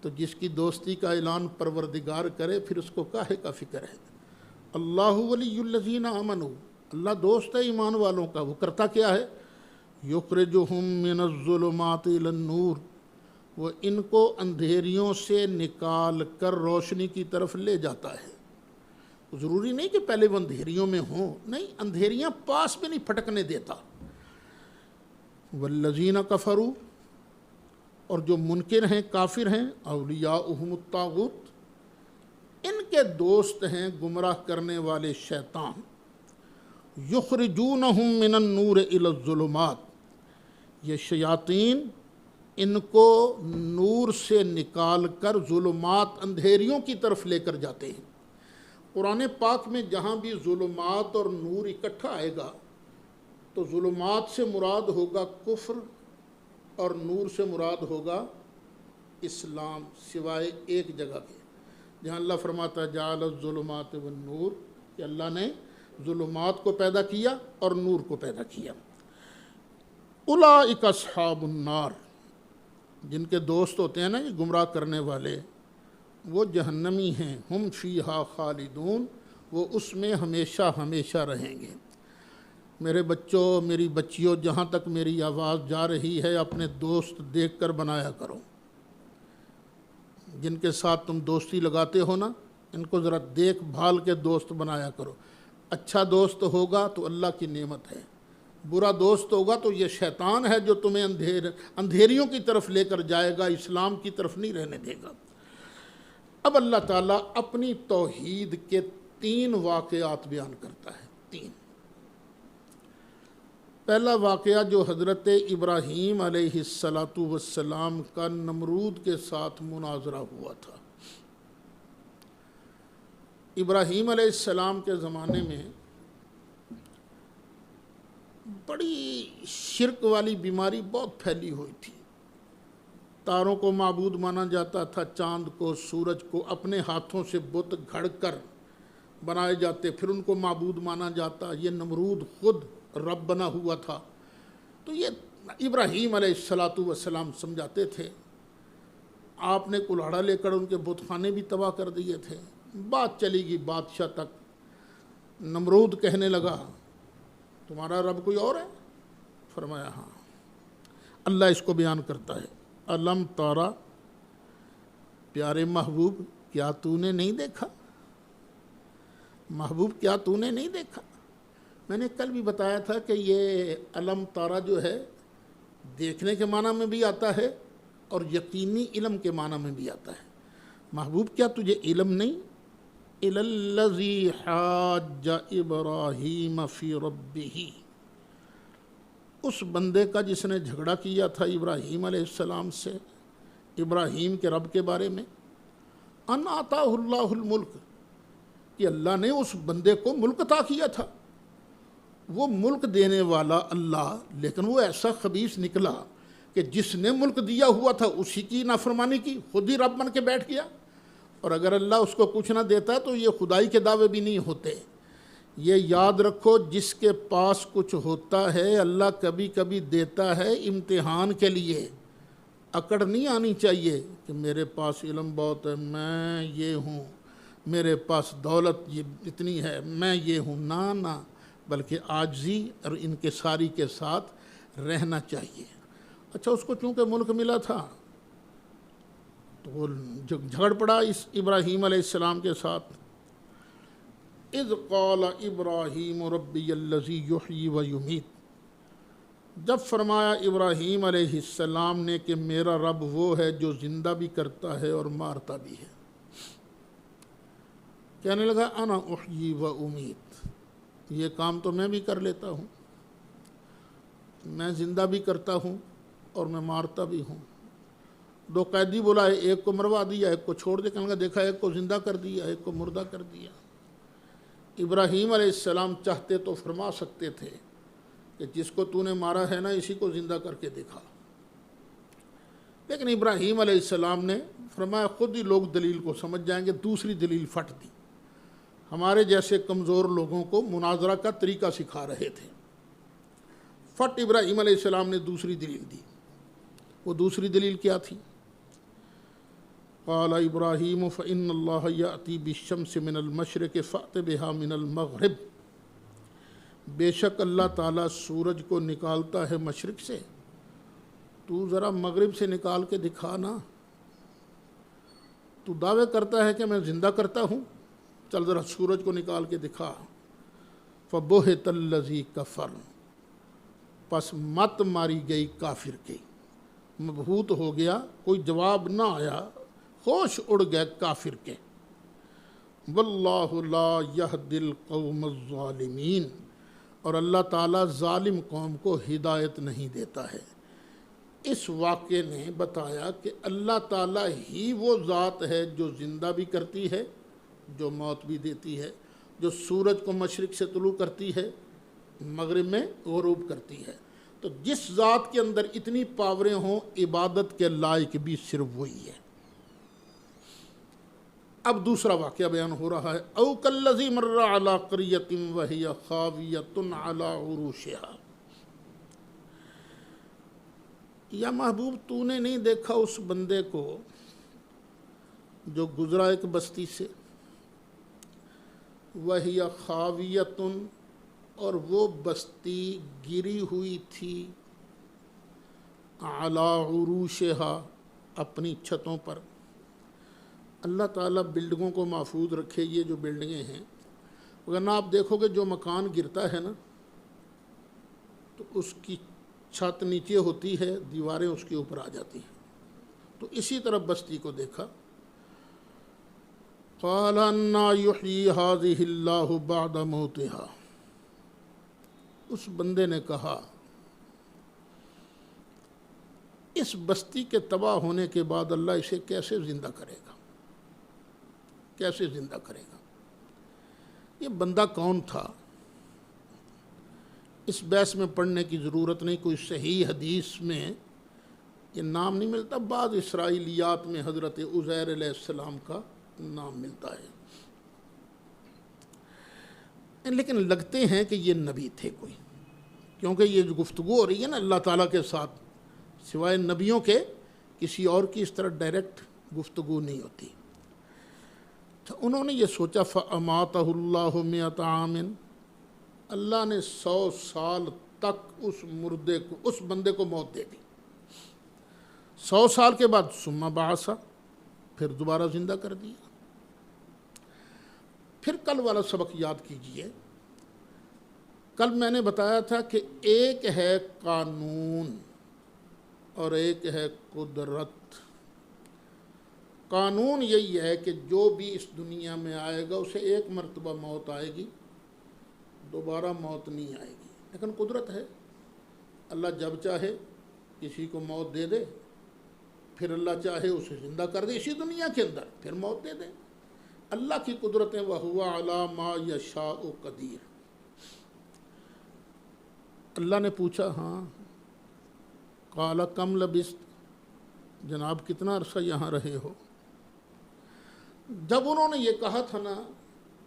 [SPEAKER 1] تو جس کی دوستی کا اعلان پروردگار کرے پھر اس کو کاہے کا فکر ہے۔ اللہ ولی الذین آمنوا، اللہ دوست ہے ایمان والوں کا۔ وہ کرتا کیا ہے؟ یخرجہم من الظلمات الی النور، وہ ان کو اندھیریوں سے نکال کر روشنی کی طرف لے جاتا ہے۔ ضروری نہیں کہ پہلے وہ اندھیریوں میں ہوں، نہیں، اندھیریاں پاس میں نہیں پھٹکنے دیتا۔ والذین کفروا، اور جو منکر ہیں، کافر ہیں، اولیاؤہم الطاغوت، ان کے دوست ہیں گمراہ کرنے والے شیطان۔ یخرجونہم من النور الی الظلمات، یہ شیاطین ان کو نور سے نکال کر ظلمات، اندھیریوں کی طرف لے کر جاتے ہیں۔ قرآن پاک میں جہاں بھی ظلمات اور نور اکٹھا آئے گا تو ظلمات سے مراد ہوگا کفر اور نور سے مراد ہوگا اسلام، سوائے ایک جگہ کے، جہاں اللہ فرماتا ہے جعل الظلمات والنور، کہ اللہ نے ظلمات کو پیدا کیا اور نور کو پیدا کیا۔ اولئک اصحاب النار، جن کے دوست ہوتے ہیں نا یہ گمراہ کرنے والے، وہ جہنمی ہیں، ہم فیہا خالدون، وہ اس میں ہمیشہ ہمیشہ رہیں گے۔ میرے بچوں، میری بچیوں، جہاں تک میری آواز جا رہی ہے، اپنے دوست دیکھ کر بنایا کرو۔ جن کے ساتھ تم دوستی لگاتے ہو نا، ان کو ذرا دیکھ بھال کے دوست بنایا کرو۔ اچھا دوست ہوگا تو اللہ کی نعمت ہے، برا دوست ہوگا تو یہ شیطان ہے جو تمہیں اندھیریوں کی طرف لے کر جائے گا، اسلام کی طرف نہیں رہنے دے گا۔ اب اللہ تعالیٰ اپنی توحید کے 3 واقعات بیان کرتا ہے، 3۔ پہلا واقعہ جو حضرت ابراہیم علیہ السلام کا نمرود کے ساتھ مناظرہ ہوا تھا۔ ابراہیم علیہ السلام کے زمانے میں بڑی شرک والی بیماری بہت پھیلی ہوئی تھی۔ تاروں کو معبود مانا جاتا تھا، چاند کو، سورج کو، اپنے ہاتھوں سے بت گھڑ کر بنائے جاتے، پھر ان کو معبود مانا جاتا۔ یہ نمرود خود رب بنا ہوا تھا۔ تو یہ ابراہیم علیہ السلام سمجھاتے تھے۔ آپ نے کلہاڑا لے کر ان کے بت خانے بھی تباہ کر دیے تھے۔ بات چلی گئی بادشاہ تک، نمرود کہنے لگا تمہارا رب کوئی اور ہے؟ فرمایا ہاں۔ اللہ اس کو بیان کرتا ہے، الم تارا، پیارے محبوب کیا تو نے نہیں دیکھا؟ محبوب کیا تو نے نہیں دیکھا؟ میں نے کل بھی بتایا تھا کہ یہ الم تارا جو ہے دیکھنے کے معنی میں بھی آتا ہے اور یقینی علم کے معنی میں بھی آتا ہے۔ محبوب کیا تجھے علم نہیں؟ الذی حاج ابراہیم فی ربہ، اس بندے کا جس نے جھگڑا کیا تھا ابراہیم علیہ السلام سے، ابراہیم کے رب کے بارے میں، ان آتاہ اللہ الملک، کہ اللہ نے اس بندے کو ملک عطا کیا تھا۔ وہ ملک دینے والا اللہ، لیکن وہ ایسا خبیث نکلا کہ جس نے ملک دیا ہوا تھا اسی کی نافرمانی کی، خود ہی رب بن کے بیٹھ گیا۔ اور اگر اللہ اس کو کچھ نہ دیتا تو یہ خدائی کے دعوے بھی نہیں ہوتے۔ یہ یاد رکھو، جس کے پاس کچھ ہوتا ہے اللہ کبھی کبھی دیتا ہے امتحان کے لیے۔ اکڑ نہیں آنی چاہیے کہ میرے پاس علم بہت ہے، میں یہ ہوں، میرے پاس دولت یہ اتنی ہے، میں یہ ہوں، نہ، بلکہ عاجزی اور انکساری کے ساتھ رہنا چاہیے۔ اچھا، اس کو چونکہ ملک ملا تھا تو وہ جھگڑ پڑا اس ابراہیم علیہ السلام کے ساتھ۔ اذ قال ابراہیم ربی الذی یحیی و یمیت، جب فرمایا ابراہیم علیہ السلام نے کہ میرا رب وہ ہے جو زندہ بھی کرتا ہے اور مارتا بھی ہے، کہنے لگا انا احیی و امیت، یہ کام تو میں بھی کر لیتا ہوں، میں زندہ بھی کرتا ہوں اور میں مارتا بھی ہوں۔ دو قیدی بلائے، ایک کو مروا دیا، ایک کو چھوڑ دیا، کہنے لگا دیکھا ایک کو زندہ کر دیا، ایک کو مردہ کر دیا۔ ابراہیم علیہ السلام چاہتے تو فرما سکتے تھے کہ جس کو تو نے مارا ہے نا اسی کو زندہ کر کے دکھا، لیکن ابراہیم علیہ السلام نے فرمایا خود ہی لوگ دلیل کو سمجھ جائیں گے، دوسری دلیل پھٹ دی۔ ہمارے جیسے کمزور لوگوں کو مناظرہ کا طریقہ سکھا رہے تھے، فٹ ابراہیم علیہ السلام نے دوسری دلیل دی۔ وہ دوسری دلیل کیا تھی؟ قال ابراہیم فإن اللہ یأتی بالشمس من المشرق فأت بہا من المغرب، بے شک اللہ تعالیٰ سورج کو نکالتا ہے مشرق سے، تو ذرا مغرب سے نکال کے دکھا نا، تو دعوے کرتا ہے کہ میں زندہ کرتا ہوں، چل ذرا سورج کو نکال کے دکھا۔ فبہت الذی کفر، پس مت ماری گئی کافر کی، مبہوت ہو گیا، کوئی جواب نہ آیا، ہوش اڑ گئے کافر کے۔ واللہ لا یہدی القوم الظالمین، اور اللہ تعالیٰ ظالم قوم کو ہدایت نہیں دیتا ہے۔ اس واقعے نے بتایا کہ اللہ تعالیٰ ہی وہ ذات ہے جو زندہ بھی کرتی ہے، جو موت بھی دیتی ہے، جو سورج کو مشرق سے طلوع کرتی ہے، مغرب میں غروب کرتی ہے۔ تو جس ذات کے اندر اتنی پاوریں ہوں، عبادت کے لائق بھی صرف وہی ہے۔ اب دوسرا واقعہ بیان ہو رہا ہے، او کالذی مر علی قریۃ وہی خاویۃ علی عروشہا، یا محبوب تو نے نہیں دیکھا اس بندے کو جو گزرا ایک بستی سے، وہی خاویۃ، اور وہ بستی گری ہوئی تھی، علی عروشہا، اپنی چھتوں پر۔ اللہ تعالیٰ بلڈنگوں کو محفوظ رکھے، یہ جو بلڈنگیں ہیں، ورنہ آپ دیکھو گے جو مکان گرتا ہے نا تو اس کی چھت نیچے ہوتی ہے، دیواریں اس کے اوپر آ جاتی ہیں، تو اسی طرح بستی کو دیکھا۔ قال انا یحیی ہذہ اللہ بعد موتہا، اس بندے نے کہا اس بستی کے تباہ ہونے کے بعد اللہ اسے کیسے زندہ کرے گا، کیسے زندہ کرے گا؟ یہ بندہ کون تھا؟ اس بحث میں پڑھنے کی ضرورت نہیں، کوئی صحیح حدیث میں یہ نام نہیں ملتا، بعض اسرائیلیات میں حضرت عزیر علیہ السلام کا نام ملتا ہے، لیکن لگتے ہیں کہ یہ نبی تھے کوئی، کیونکہ یہ جو گفتگو ہو رہی ہے نا اللہ تعالیٰ کے ساتھ، سوائے نبیوں کے کسی اور کی اس طرح ڈائریکٹ گفتگو نہیں ہوتی۔ تو انہوں نے یہ سوچا فَأَمَاتَهُ اللَّهُ مِئَةَ عَامٍ، اللہ نے 100 سال تک اس مردے کو، اس بندے کو موت دے دی۔ 100 سال کے بعد ثم بعث، پھر دوبارہ زندہ کر دیا۔ پھر کل والا سبق یاد کیجئے، کل میں نے بتایا تھا کہ ایک ہے قانون اور ایک ہے قدرت۔ قانون یہی ہے کہ جو بھی اس دنیا میں آئے گا اسے ایک مرتبہ موت آئے گی، دوبارہ موت نہیں آئے گی، لیکن قدرت ہے، اللہ جب چاہے کسی کو موت دے دے، پھر اللہ چاہے اسے زندہ کر دے اسی دنیا کے اندر، پھر موت دے دے۔ اللہ کی قدرتیں وَهُوَ عَلَى مَا يَشَاءُ قَدِيرٌ۔ اللہ نے پوچھا ہاں، قال کم لبثت، جناب کتنا عرصہ یہاں رہے ہو؟ جب انہوں نے یہ کہا تھا نا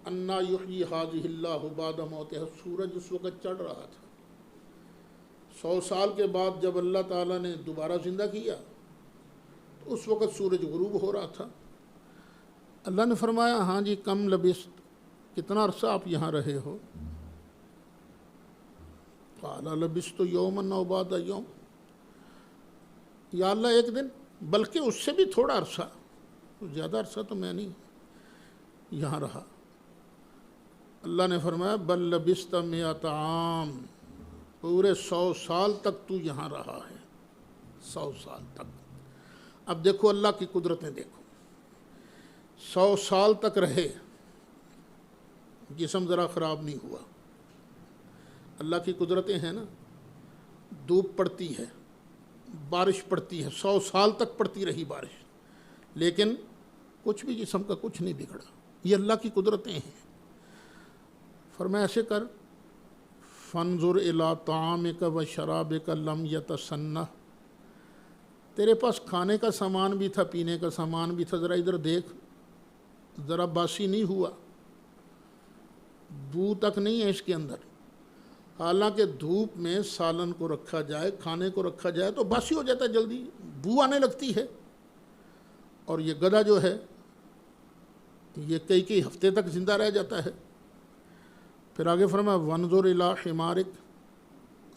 [SPEAKER 1] انا یحیی ہذہ اللہ بعد موتہا، سورج اس وقت چڑھ رہا تھا۔ 100 سال کے بعد جب اللہ تعالیٰ نے دوبارہ زندہ کیا تو اس وقت سورج غروب ہو رہا تھا۔ اللہ نے فرمایا ہاں جی کم لبثت، کتنا عرصہ آپ یہاں رہے ہو؟ قال لبثت یوما او بعض یوم، یا اللہ ایک دن، بلکہ اس سے بھی تھوڑا عرصہ، زیادہ عرصہ تو میں نہیں یہاں رہا۔ اللہ نے فرمایا بل لبثت مئۃ عام، پورے 100 سال تک تو یہاں رہا ہے، 100 سال تک۔ اب دیکھو اللہ کی قدرتیں دیکھو، 100 سال تک رہے، جسم ذرا خراب نہیں ہوا۔ اللہ کی قدرتیں ہیں نا، دھوپ پڑتی ہے، بارش پڑتی ہے، 100 سال تک پڑتی رہی بارش، لیکن کچھ بھی جسم کا کچھ نہیں بگڑا۔ یہ اللہ کی قدرتیں ہیں۔ فرمایا ایسے کر، فانظر الی طعامک و شرابک لم یتسنہ، تیرے پاس کھانے کا سامان بھی تھا، پینے کا سامان بھی تھا، ذرا ادھر دیکھ، ذرا باسی نہیں ہوا، بو تک نہیں ہے اس کے اندر۔ حالانکہ دھوپ میں سالن کو رکھا جائے، کھانے کو رکھا جائے تو باسی ہو جاتا ہے، جلدی بو آنے لگتی ہے۔ اور یہ گدھا جو ہے یہ کئی ہفتے تک زندہ رہ جاتا ہے۔ پھر آگے فرمایا وانظر الی حمارک،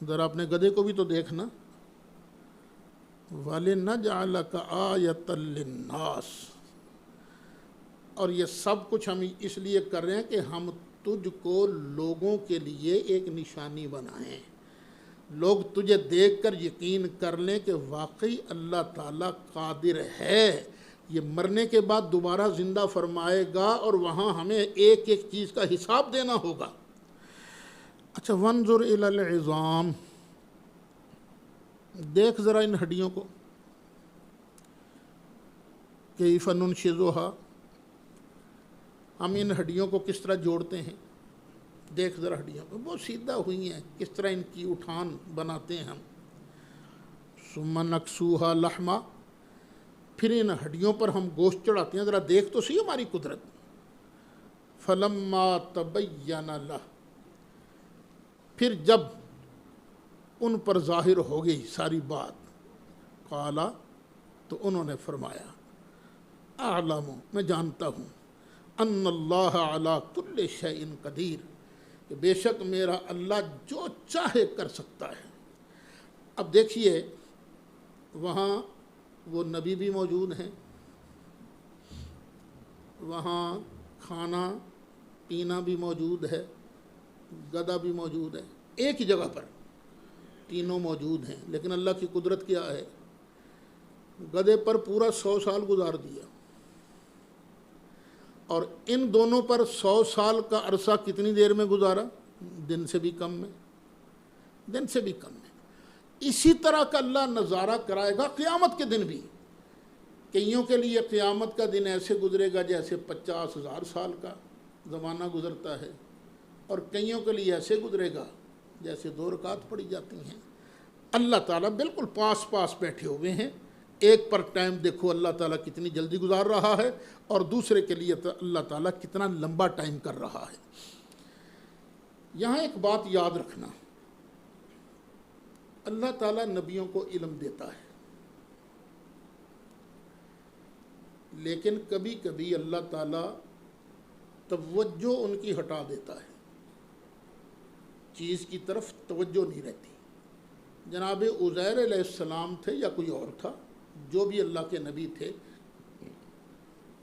[SPEAKER 1] ذرا اپنے گدھے کو بھی تو دیکھنا، وَلِنَجْعَلَكَ آیَةً لِلنَّاسِ، اور یہ سب کچھ ہم اس لیے کر رہے ہیں کہ ہم تجھ کو لوگوں کے لیے ایک نشانی بنائیں، لوگ تجھے دیکھ کر یقین کر لیں کہ واقعی اللہ تعالیٰ قادر ہے، یہ مرنے کے بعد دوبارہ زندہ فرمائے گا اور وہاں ہمیں ایک ایک چیز کا حساب دینا ہوگا۔ اچھا، وانظر الی العظام، دیکھ ذرا ان ہڈیوں کو، کیف ننشزھا، ہم ان ہڈیوں کو کس طرح جوڑتے ہیں، دیکھ ذرا ہڈیوں کو، بہت سیدھا ہوئی ہیں، کس طرح ان کی اٹھان بناتے ہیں ہم۔ ثم نکسوھا لحما، پھر ان ہڈیوں پر ہم گوشت چڑھاتے ہیں، ذرا دیکھ تو صحیح ہماری قدرت۔ فلما تبین لہ، پھر جب ان پر ظاہر ہو گئی ساری بات، قالا، تو انہوں نے فرمایا، اعلم، میں جانتا ہوں، ان اللہ علی کل شیء قدیر، کہ بے شک میرا اللہ جو چاہے کر سکتا ہے۔ اب دیکھیے وہاں وہ نبی بھی موجود ہیں، وہاں کھانا پینا بھی موجود ہے، گدھا بھی موجود ہے، ایک ہی جگہ پر تینوں موجود ہیں، لیکن اللہ کی قدرت کیا ہے، گدھے پر پورا 100 سال گزار دیا، اور ان دونوں پر 100 سال کا عرصہ کتنی دیر میں گزارا، دن سے بھی کم میں، دن سے بھی کم میں۔ اسی طرح کا اللہ نظارہ کرائے گا قیامت کے دن بھی۔ کئیوں کے لیے قیامت کا دن ایسے گزرے گا جیسے 50,000 سال کا زمانہ گزرتا ہے، اور کئیوں کے لیے ایسے گزرے گا جیسے 2 رکعت پڑھی جاتی ہیں۔ اللہ تعالیٰ بالکل پاس پاس بیٹھے ہوئے ہیں، ایک پر ٹائم دیکھو اللہ تعالیٰ کتنی جلدی گزار رہا ہے، اور دوسرے کے لیے اللہ تعالیٰ کتنا لمبا ٹائم کر رہا ہے۔ یہاں ایک بات یاد رکھنا، اللہ تعالیٰ نبیوں کو علم دیتا ہے، لیکن کبھی کبھی اللہ تعالیٰ توجہ ان کی ہٹا دیتا ہے، چیز کی طرف توجہ نہیں رہتی۔ جناب عزیر علیہ السلام تھے یا کوئی اور تھا، جو بھی اللہ کے نبی تھے،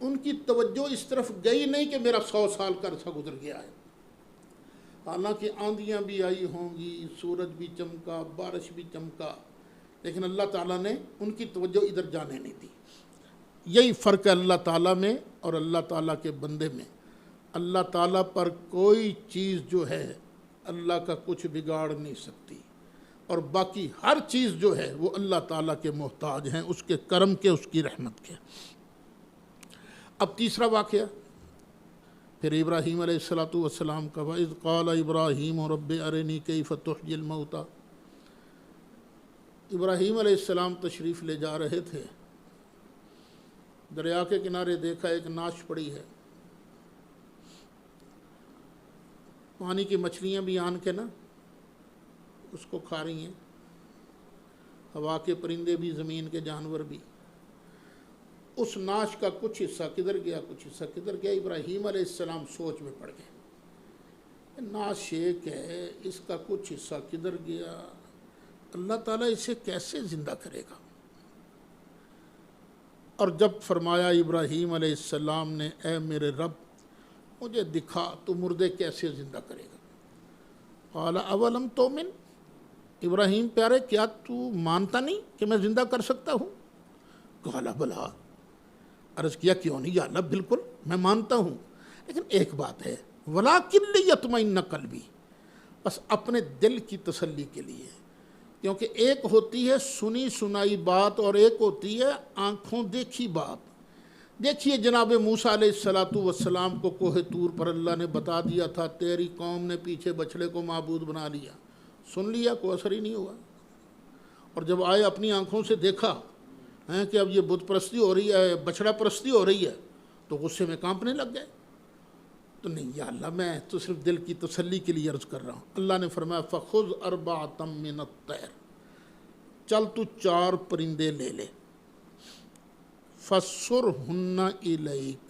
[SPEAKER 1] ان کی توجہ اس طرف گئی نہیں کہ میرا 100 سال کا عرصہ گزر گیا ہے۔ حالانکہ آندھیاں بھی آئی ہوں گی، سورج بھی چمکا، بارش بھی چمکا، لیکن اللہ تعالیٰ نے ان کی توجہ ادھر جانے نہیں دی۔ یہی فرق ہے اللہ تعالیٰ میں اور اللہ تعالیٰ کے بندے میں۔ اللہ تعالیٰ پر کوئی چیز جو ہے اللہ کا کچھ بگاڑ نہیں سکتی، اور باقی ہر چیز جو ہے وہ اللہ تعالیٰ کے محتاج ہیں، اس کے کرم کے، اس کی رحمت کے۔ اب تیسرا واقعہ پھر ابراہیم علیہ السلام کا، وَإِذْ قَالَ إِبْرَاهِيمُ رَبِّ أَرِنِي كَيْفَ تُحْيِي الْمَوْتَى۔ ابراہیم علیہ السلام تشریف لے جا رہے تھے، دریا کے کنارے دیکھا ایک ناش پڑی ہے، پانی کی مچھلیاں بھی آن کے نا اس کو کھا رہی ہیں، ہوا کے پرندے بھی، زمین کے جانور بھی۔ اس ناش کا کچھ حصہ کدھر گیا، کچھ حصہ کدھر گیا، ابراہیم علیہ السلام سوچ میں پڑ گئے، ناش ایک ہے، اس کا کچھ حصہ کدھر گیا، اللہ تعالیٰ اسے کیسے زندہ کرے گا۔ اور جب فرمایا ابراہیم علیہ السلام نے، اے میرے رب مجھے دکھا تو مردے کیسے زندہ کرے گا۔ قال اولم تؤمن، ابراہیم پیارے کیا تو مانتا نہیں کہ میں زندہ کر سکتا ہوں؟ قال بلا، عرض کیا کیوں نہیں یا اللہ، بالکل میں مانتا ہوں، لیکن ایک بات ہے، وَلَٰكِن لِيَطْمَئِنَّ قَلْبِي، بس اپنے دل کی تسلی کے لیے، کیونکہ ایک ہوتی ہے سنی سنائی بات اور ایک ہوتی ہے آنکھوں دیکھی بات۔ دیکھیے جناب موسیٰ علیہ السلام کو کوہ طور پر اللہ نے بتا دیا تھا تیری قوم نے پیچھے بچھڑے کو معبود بنا لیا، سن لیا، کوئی اثر ہی نہیں ہوا، اور جب آئے اپنی آنکھوں سے دیکھا کہ اب یہ بت پرستی ہو رہی ہے، بچڑا پرستی ہو رہی ہے، تو غصے میں کانپنے لگ گئے۔ تو نہیں یا اللہ، میں تو صرف دل کی تسلی کے لیے عرض کر رہا ہوں۔ اللہ نے فرمایا فَخُذْ أَرْبَعَةً مِّنَ الطَّيْرِ، چل تو 4 پرندے لے لے، فَصُرْهُنَّ إِلَيْكَ،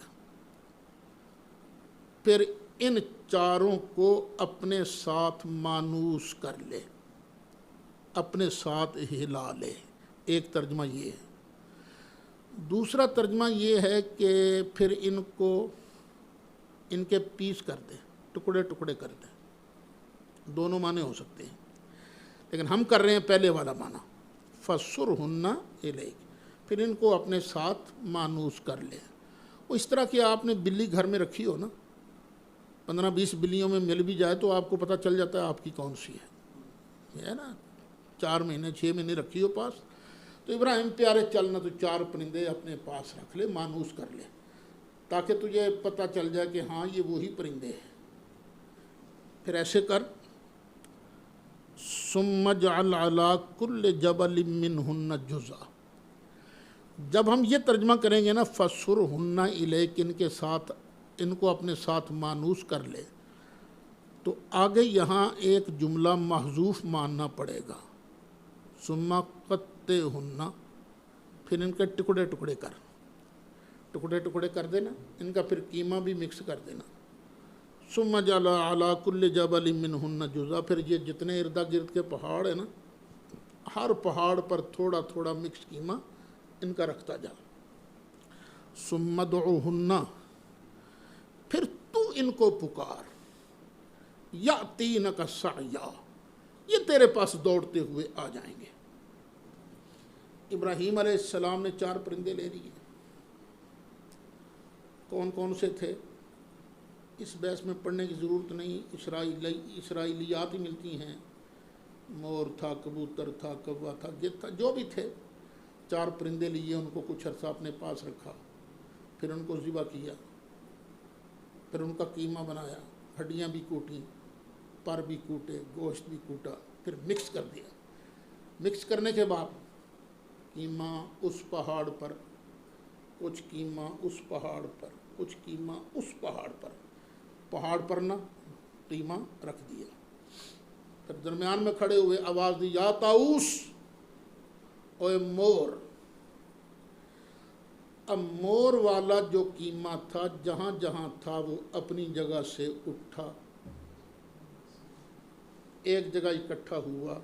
[SPEAKER 1] پھر ان 4 کو اپنے ساتھ مانوس کر لے، اپنے ساتھ ہلا لے۔ ایک ترجمہ یہ ہے۔ دوسرا ترجمہ یہ ہے کہ پھر ان کو ان کے پیس کر دے، ٹکڑے ٹکڑے کر دے۔ دونوں معنی ہو سکتے ہیں، لیکن ہم کر رہے ہیں پہلے والا معنی، فَصُرْهُنَّ إِلَيْكَ، پھر ان کو اپنے ساتھ مانوس کر لے۔ وہ اس طرح کہ آپ نے بلی گھر میں رکھی ہو نا، 15-20 بلیوں میں مل بھی جائے تو آپ کو پتہ چل جاتا ہے آپ کی کون سی ہے، یہ ہے نا، 4 مہینے 6 مہینے رکھی ہو پاس، تو ابراہیم پیارے چلنا تو 4 پرندے اپنے پاس رکھ لے، مانوس کر لے، تاکہ تجھے پتہ چل جائے کہ ہاں یہ وہی پرندے ہیں۔ پھر ایسے کر، ثُمَّ اجْعَلْ عَلَىٰ كُلِّ جَبَلٍ مِّنْهُنَّ جُزْءًا، جب ہم یہ ترجمہ کریں گے نا فَصُرْهُنَّ إِلَيْكَ، ان کے ساتھ، ان کو اپنے ساتھ مانوس کر لے، تو آگے یہاں ایک جملہ محذوف ماننا پڑے گا، ثُمَّ قَطِّعْهُنَّ، پھر ان کے ٹکڑے ٹکڑے کر، ٹکڑے ٹکڑے کر دینا، ان کا پھر قیمہ بھی مکس کر دینا۔ ثُمَّ اجْعَلْ عَلَىٰ كُلِّ جَبَلٍ مِّنْهُنَّ جُزْءًا، پھر یہ جتنے ارد گرد کے پہاڑ ہیں نا، ہر پہاڑ پر تھوڑا تھوڑا مکس قیمہ ان کا رکھتا جا۔ ثُمَّ ادْعُوهُنَّ، پھر تو ان کو پکار، يَأْتِينَكَ سَعْيًا، یہ تیرے پاس دوڑتے ہوئے آ جائیں گے۔ ابراہیم علیہ السلام نے 4 پرندے لے لیے، کون کون سے تھے اس بحث میں پڑھنے کی ضرورت نہیں، اسرائیلیات ہی ملتی ہیں، مور تھا، کبوتر تھا، کوا تھا، گدھ تھا، جو بھی تھے، 4 پرندے لیے، ان کو کچھ عرصہ اپنے پاس رکھا، پھر ان کو ذبح کیا، پھر ان کا قیمہ بنایا، ہڈیاں بھی کوٹیں، پر بھی کوٹے، گوشت بھی کوٹا، پھر مکس کر دیا۔ مکس کرنے کے بعد قیمہ اس پہاڑ پر، کچھ قیمہ اس پہاڑ پر، کچھ قیمہ اس پہاڑ پر نہ قیمہ رکھ دیا۔ پھر درمیان میں کھڑے ہوئے آواز دی، یا طاؤس، اوے مور۔ اب مور والا جو قیمہ تھا جہاں جہاں تھا وہ اپنی جگہ سے اٹھا، ایک جگہ اکٹھا ہوا،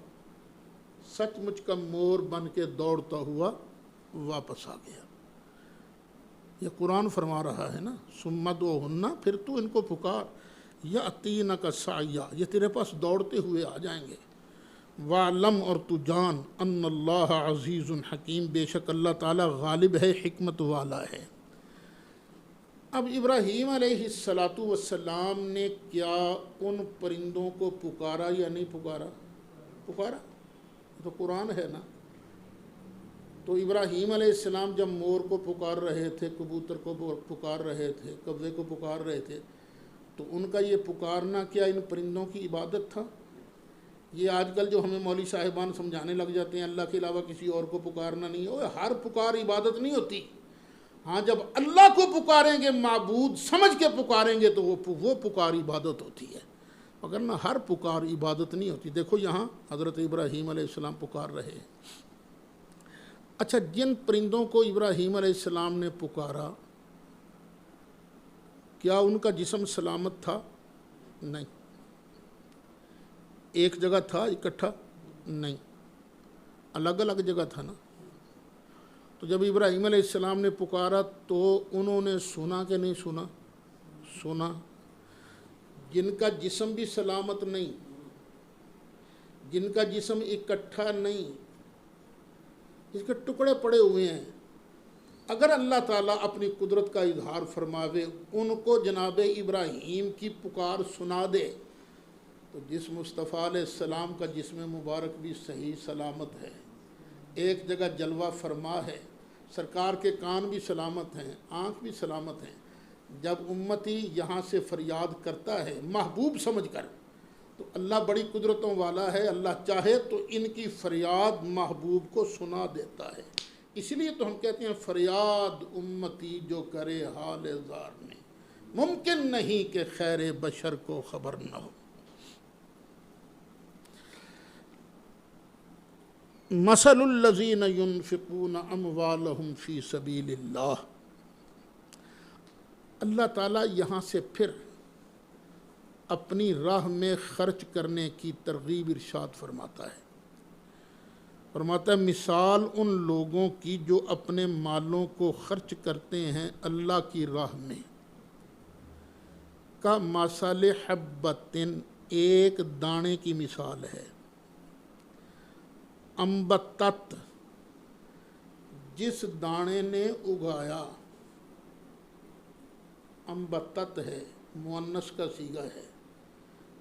[SPEAKER 1] سچ مچ کا مور بن کے دوڑتا ہوا واپس آ گیا۔ یہ قرآن فرما رہا ہے نا، ثُمَّ ادْعُوهُنَّ، پھر تو ان کو پکار، يَأْتِينَكَ سَعْيًا، یہ تیرے پاس دوڑتے ہوئے آ جائیں گے۔ وَاعْلَمْ، اور تو جان، ان اللہ عزیز حکیم، بے شک اللہ تعالیٰ غالب ہے، حکمت والا ہے۔ اب ابراہیم علیہ السلام نے کیا ان پرندوں کو پکارا یا نہیں پکارا؟ پکارا، تو قرآن ہے نا۔ تو ابراہیم علیہ السلام جب مور کو پکار رہے تھے، کبوتر کو پکار رہے تھے، کوے کو پکار رہے تھے، تو ان کا یہ پکارنا کیا ان پرندوں کی عبادت تھا؟ یہ آج کل جو ہمیں مولوی صاحبان سمجھانے لگ جاتے ہیں اللہ کے علاوہ کسی اور کو پکارنا نہیں ہے، ہر پکار عبادت نہیں ہوتی۔ ہاں، جب اللہ کو پکاریں گے، معبود سمجھ کے پکاریں گے، تو وہ پکار عبادت ہوتی ہے، مگر نہ ہر پکار عبادت نہیں ہوتی۔ دیکھو یہاں حضرت ابراہیم علیہ السلام پکار رہے ہیں۔ اچھا، جن پرندوں کو ابراہیم علیہ السلام نے پکارا، کیا ان کا جسم سلامت تھا؟ نہیں۔ ایک جگہ تھا اکٹھا؟ نہیں، الگ الگ جگہ تھا نا۔ تو جب ابراہیم علیہ السلام نے پکارا تو انہوں نے سنا کہ نہیں سنا؟ سنا۔ جن کا جسم بھی سلامت نہیں، جن کا جسم اکٹھا نہیں، جس کے ٹکڑے پڑے ہوئے ہیں، اگر اللہ تعالیٰ اپنی قدرت کا اظہار فرماوے، ان کو جناب ابراہیم کی پکار سنا دے، تو جس مصطفیٰ علیہ السلام کا جسم مبارک بھی صحیح سلامت ہے، ایک جگہ جلوہ فرما ہے، سرکار کے کان بھی سلامت ہیں، آنکھ بھی سلامت ہیں، جب امتی یہاں سے فریاد کرتا ہے محبوب سمجھ کر، تو اللہ بڑی قدرتوں والا ہے، اللہ چاہے تو ان کی فریاد محبوب کو سنا دیتا ہے۔ اس لیے تو ہم کہتے ہیں فریاد امتی جو کرے حال زار میں، ممکن نہیں کہ خیر بشر کو خبر نہ ہو۔ مثل الذین ينفقون اموالهم فی سبیل اللہ، اللہ تعالیٰ یہاں سے پھر اپنی راہ میں خرچ کرنے کی ترغیب ارشاد فرماتا ہے۔ فرماتا ہے مثال ان لوگوں کی جو اپنے مالوں کو خرچ کرتے ہیں اللہ کی راہ میں، کا مثل حبۃ، ایک دانے کی مثال ہے، انبتت، جس دانے نے اگایا، انبتت ہے مؤنث کا صیغہ ہے،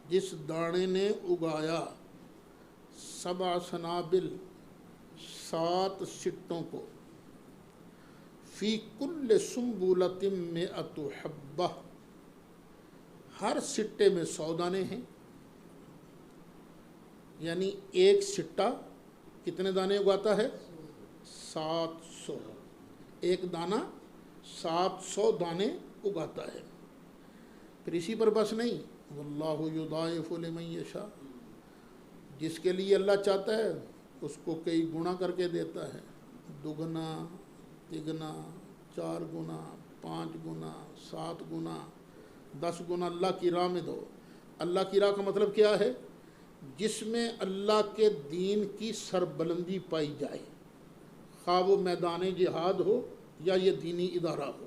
[SPEAKER 1] جس دانے نے اگایا، 7 سنابل، 7 سٹوں کو، فی کل سنبلۃ 100 حبہ، ہر سٹے میں 100 دانے ہیں، یعنی ایک سٹہ کتنے دانے اگاتا ہے؟ 700، ایک دانہ 700 دانے اگاتا ہے۔ پھر اسی پر بس نہیں، واللہ یضاعف لمن یشاء، جس کے لیے اللہ چاہتا ہے اس کو کئی گنا کر کے دیتا ہے، 2 گنا، 3 گنا، 4 گنا، 5 گنا، 7 گنا، 10 گنا اللہ کی راہ میں دو۔ اللہ کی راہ کا مطلب کیا ہے؟ جس میں اللہ کے دین کی سربلندی پائی جائے، خواہ وہ میدان جہاد ہو یا یہ دینی ادارہ ہو،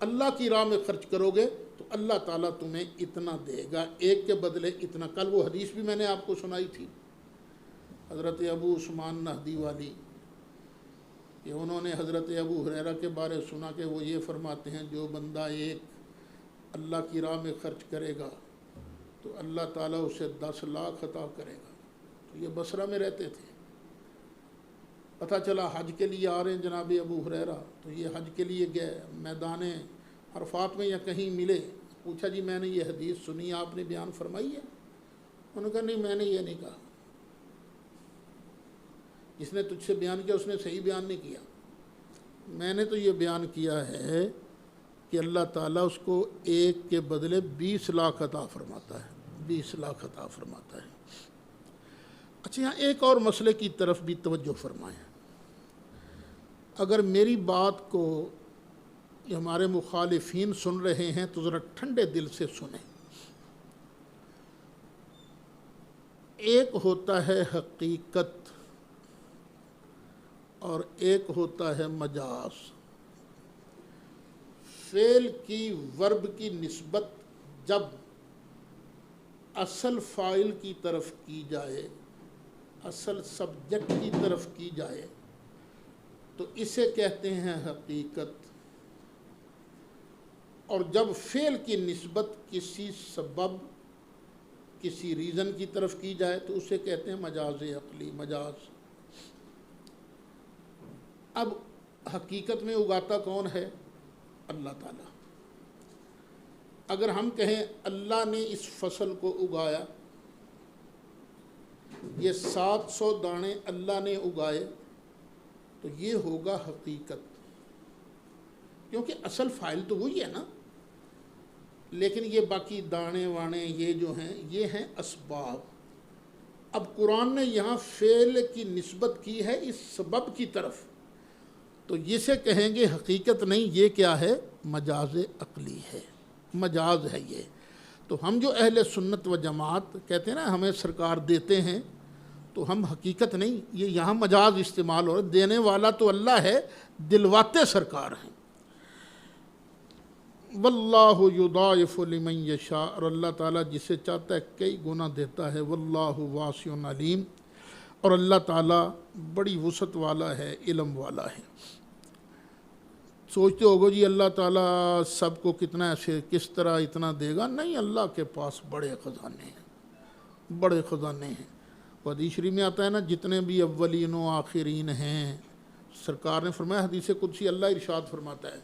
[SPEAKER 1] اللہ کی راہ میں خرچ کرو گے تو اللہ تعالیٰ تمہیں اتنا دے گا، ایک کے بدلے اتنا۔ کل وہ حدیث بھی میں نے آپ کو سنائی تھی، حضرت ابو عثمان نہدی والی، کہ انہوں نے حضرت ابو ہریرہ کے بارے سنا کہ وہ یہ فرماتے ہیں جو بندہ ایک اللہ کی راہ میں خرچ کرے گا تو اللہ تعالیٰ اسے 10 لاکھ عطا کرے گا۔ تو یہ بصرہ میں رہتے تھے، پتہ چلا حج کے لیے آ رہے ہیں جناب ابو ہریرہ، تو یہ حج کے لیے گئے، میدان عرفات میں یا کہیں ملے، پوچھا جی میں نے یہ حدیث سنی، آپ نے بیان فرمائی ہے؟ انہوں نے کہا نہیں میں نے یہ نہیں کہا، جس نے تجھ سے بیان کیا اس نے صحیح بیان نہیں کیا، میں نے تو یہ بیان کیا ہے کہ اللہ تعالیٰ اس کو ایک کے بدلے 20 لاکھ عطا فرماتا ہے، 20 لاکھ عطا فرماتا ہے۔ اچھا یہاں ایک اور مسئلے کی طرف بھی توجہ فرمائیں، اگر میری بات کو یہ ہمارے مخالفین سن رہے ہیں تو ذرا ٹھنڈے دل سے سنیں۔ ایک ہوتا ہے حقیقت اور ایک ہوتا ہے مجاز۔ فعل کی ورب کی نسبت جب اصل فاعل کی طرف کی جائے، اصل سبجیکٹ کی طرف کی جائے تو اسے کہتے ہیں حقیقت، اور جب فعل کی نسبت کسی سبب کسی ریزن کی طرف کی جائے تو اسے کہتے ہیں مجاز عقلی، مجاز۔ اب حقیقت میں اگاتا کون ہے؟ اللہ تعالیٰ۔ اگر ہم کہیں اللہ نے اس فصل کو اگایا، یہ 700 دانے اللہ نے اگائے، تو یہ ہوگا حقیقت، کیونکہ اصل فاعل تو وہی ہے نا، لیکن یہ باقی دانے وانے یہ جو ہیں یہ ہیں اسباب۔ اب قرآن نے یہاں فعل کی نسبت کی ہے اس سبب کی طرف، تو اسے کہیں گے حقیقت نہیں، یہ کیا ہے؟ مجاز عقلی ہے، مجاز ہے یہ۔ تو ہم جو اہل سنت و جماعت کہتے ہیں نا ہمیں سرکار دیتے ہیں، تو ہم حقیقت نہیں، یہ یہاں مجاز استعمال ہو رہا ہے، دینے والا تو اللہ ہے، دلواتے سرکار ہیں۔ واللہ یضاعف لمن یشاء، اور اللہ تعالیٰ جسے چاہتا ہے کئی گنا دیتا ہے، واللہ واسع علیم، اور اللہ تعالیٰ بڑی وسعت والا ہے، علم والا ہے۔ سوچتے ہوگو جی اللہ تعالیٰ سب کو کتنا ایسے کس طرح اتنا دے گا؟ نہیں، اللہ کے پاس بڑے خزانے ہیں، بڑے خزانے ہیں۔ حدیث شریف میں آتا ہے نا، جتنے بھی اولین و آخرین ہیں، سرکار نے فرمایا، حدیث قدسی اللہ ارشاد فرماتا ہے،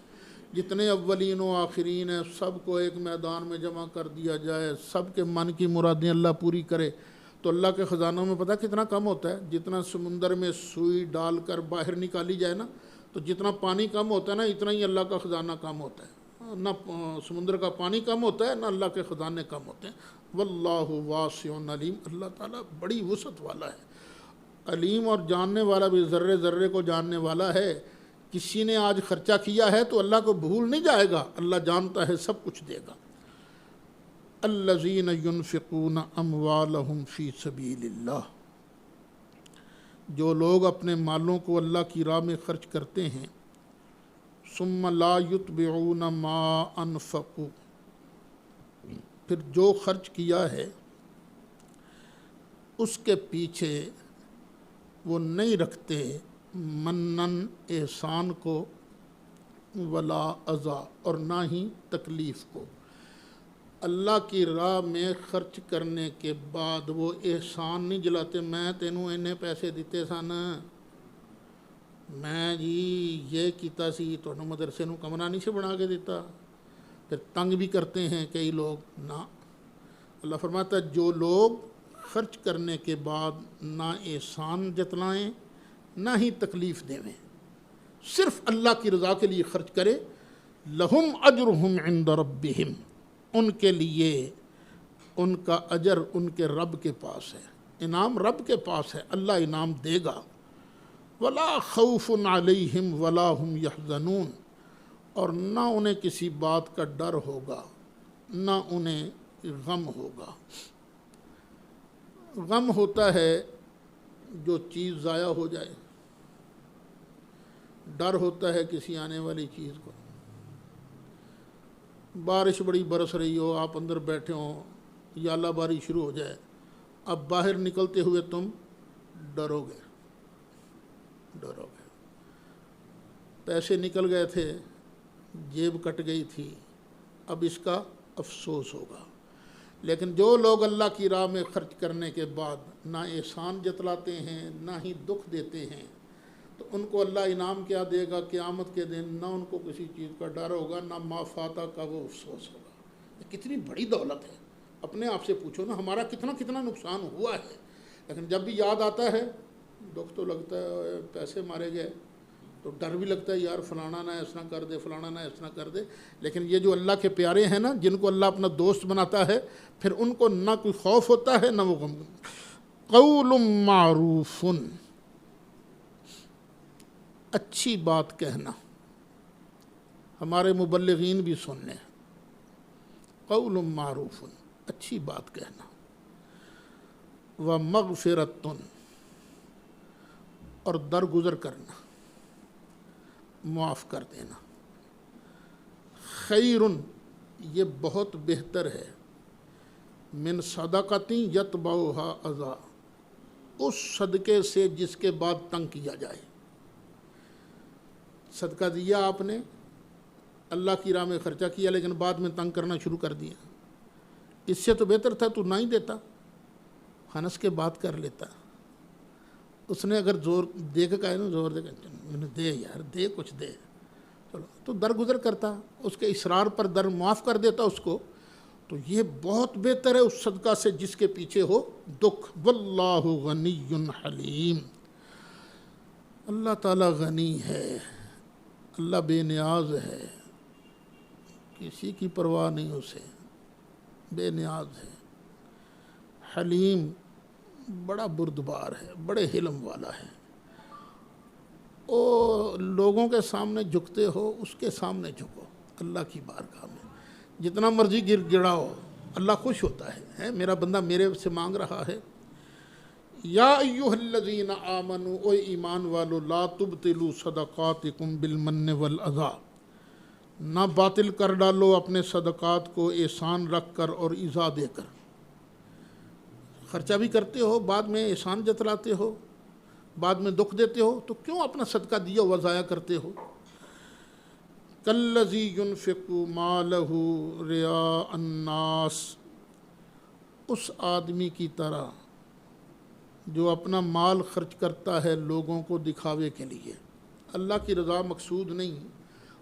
[SPEAKER 1] جتنے اولین و آخرین ہیں سب کو ایک میدان میں جمع کر دیا جائے، سب کے من کی مرادیں اللہ پوری کرے، تو اللہ کے خزانوں میں پتہ کتنا کم ہوتا ہے؟ جتنا سمندر میں سوئی ڈال کر باہر نکالی جائے نا، تو جتنا پانی کم ہوتا ہے نا، اتنا ہی اللہ کا خزانہ کم ہوتا ہے۔ نہ سمندر کا پانی کم ہوتا ہے، نہ اللہ کے خزانے کم ہوتے ہیں۔ واللہ واسع علیم، اللہ تعالیٰ بڑی وسعت والا ہے، علیم اور جاننے والا بھی، ذرے ذرے کو جاننے والا ہے۔ کسی نے آج خرچہ کیا ہے تو اللہ کو بھول نہیں جائے گا، اللہ جانتا ہے، سب کچھ دے گا۔ الذین ینفقون اموالہم فی سبیل اللہ، جو لوگ اپنے مالوں کو اللہ کی راہ میں خرچ کرتے ہیں، ثم لا یتبعون ما انفقوا، پھر جو خرچ کیا ہے اس کے پیچھے وہ نہیں رکھتے منن احسان کو، ولا اذا، اور نہ ہی تکلیف کو۔ اللہ کی راہ میں خرچ کرنے کے بعد وہ احسان نہیں جلاتے، میں تینوں انہیں پیسے دیتے سن، میں جی یہ کیتا سی، تھانوں مدرسے نوں کمرہ نہیں سے بنا کے دیتا، پھر تنگ بھی کرتے ہیں کئی لوگ۔ نہ، اللہ فرماتا ہے جو لوگ خرچ کرنے کے بعد نہ احسان جتلائیں نہ ہی تکلیف دیویں، صرف اللہ کی رضا کے لیے خرچ کرے، لہم اجرہم عند ربہم، ان کے لیے ان کا اجر ان کے رب کے پاس ہے، انعام رب کے پاس ہے، اللہ انعام دے گا۔ ولا خوف علیہم ولا ہم یحزنون، اور نہ انہیں کسی بات کا ڈر ہوگا، نہ انہیں غم ہوگا۔ غم ہوتا ہے جو چیز ضائع ہو جائے، ڈر ہوتا ہے کسی آنے والی چیز کو۔ بارش بڑی برس رہی ہو، آپ اندر بیٹھے ہوں، یا اللہ باری شروع ہو جائے، اب باہر نکلتے ہوئے تم ڈرو گے، ڈرو گے۔ پیسے نکل گئے تھے، جیب کٹ گئی تھی، اب اس کا افسوس ہوگا۔ لیکن جو لوگ اللہ کی راہ میں خرچ کرنے کے بعد نہ احسان جتلاتے ہیں نہ ہی دکھ دیتے ہیں، تو ان کو اللہ انعام کیا دے گا قیامت کے دن؟ نہ ان کو کسی چیز کا ڈر ہوگا، نہ ما فاتا کا وہ افسوس ہوگا۔ یہ کتنی بڑی دولت ہے، اپنے آپ سے پوچھو نا، ہمارا کتنا کتنا نقصان ہوا ہے، لیکن جب بھی یاد آتا ہے دکھ تو لگتا ہے، پیسے مارے گئے تو ڈر بھی لگتا ہے، یار فلانا نہ اس طرح کر دے، فلانا نہ اس طرح کر دے۔ لیکن یہ جو اللہ کے پیارے ہیں نا، جن کو اللہ اپنا دوست بناتا ہے، پھر ان کو نہ کوئی خوف ہوتا ہے نہ وہ غم۔ قول معروف، اچھی بات کہنا، ہمارے مبلغین بھی سن لیں، قول معروف، اچھی بات کہنا، ومغفرۃ، اور درگزر کرنا، معاف کر دینا، خیر، یہ بہت بہتر ہے، من صدقۃ یتبعھا اذی، اس صدقے سے جس کے بعد تنگ کیا جائے۔ صدقہ دیا آپ نے، اللہ کی راہ میں خرچہ کیا، لیکن بعد میں تنگ کرنا شروع کر دیا، اس سے تو بہتر تھا تو نہ ہی دیتا، ہنس کے بات کر لیتا۔ اس نے اگر زور دے کے کہا نا، زور دے کے دے یار، دے کچھ دے، چلو تو درگزر کرتا، اس کے اصرار پر در معاف کر دیتا اس کو، تو یہ بہت بہتر ہے اس صدقہ سے جس کے پیچھے ہو دکھ۔ واللہ غنی حلیم، اللہ تعالیٰ غنی ہے، اللہ بے نیاز ہے، کسی کی پرواہ نہیں اسے، بے نیاز ہے، حلیم، بڑا بردبار ہے، بڑے حلم والا ہے۔ او لوگوں کے سامنے جھکتے ہو، اس کے سامنے جھکو، اللہ کی بارگاہ میں جتنا مرضی گر گڑاؤ، اللہ خوش ہوتا ہے، میرا بندہ میرے سے مانگ رہا ہے۔ یا ایھا الذین آمنوا، او ایمان والو، لا تبطلوا صدقاتکم بالمن والاذی، نہ باطل کر ڈالو اپنے صدقات کو احسان رکھ کر اور ایذا دے کر۔ خرچہ بھی کرتے ہو، بعد میں احسان جتلاتے ہو، بعد میں دکھ دیتے ہو، تو کیوں اپنا صدقہ دیا ہوا ضائع کرتے ہو؟ کالذی ينفق مالہ رئاء الناس، اس آدمی کی طرح جو اپنا مال خرچ کرتا ہے لوگوں کو دکھاوے کے لیے۔ اللہ کی رضا مقصود نہیں،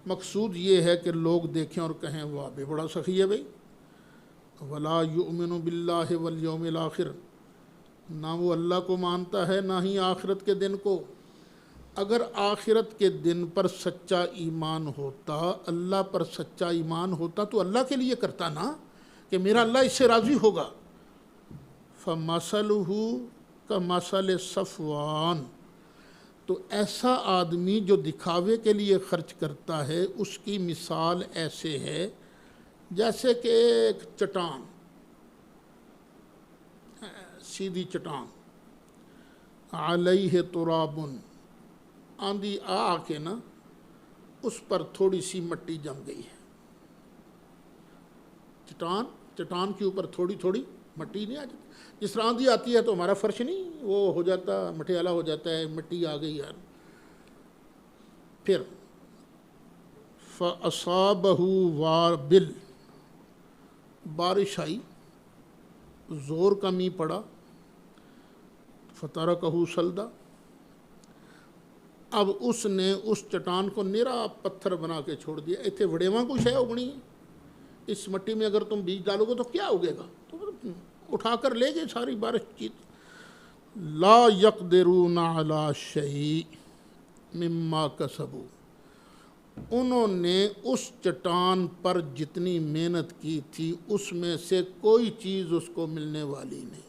[SPEAKER 1] مقصود یہ ہے کہ لوگ دیکھیں اور کہیں واہ بے بڑا سخی ہے بھائی۔ ولا یؤمن باللہ والیوم الآخر، نہ وہ اللہ کو مانتا ہے نہ ہی آخرت کے دن کو۔ اگر آخرت کے دن پر سچا ایمان ہوتا، اللہ پر سچا ایمان ہوتا تو اللہ کے لیے کرتا نا، کہ میرا اللہ اس سے راضی ہوگا۔ فَمَثَلُهُ كَمَثَلِ صَفْوَانَ، تو ایسا آدمی جو دکھاوے کے لیے خرچ کرتا ہے، اس کی مثال ایسے ہے جیسے کہ ایک چٹان، سیدھی چٹان، علیہ تراب، آندھی آ کے نا اس پر تھوڑی سی مٹی جم گئی ہے۔ چٹان کے اوپر تھوڑی تھوڑی مٹی نہیں آ جاتی، جس طرح آندھی آتی ہے تو ہمارا فرش نہیں وہ ہو جاتا، مٹیالہ ہو جاتا ہے، مٹی آ گئی یار۔ پھر فَأَصَابَهُ وَابِلٌ، بارش آئی، زور کا می پڑا، فَتَرَكَهُ صَلْدًا، اب اس نے اس چٹان کو نرا پتھر بنا کے چھوڑ دیا۔ ایتھے وڑیواں کچھ ہے اگنی، اس مٹی میں اگر تم بیج ڈالو گے تو کیا اگے گا؟ تو اٹھا کر لے گئے ساری بارش کی۔ لا یقدرون علی شیء مما کسبوا، انہوں نے اس چٹان پر جتنی محنت کی تھی اس میں سے کوئی چیز اس کو ملنے والی نہیں۔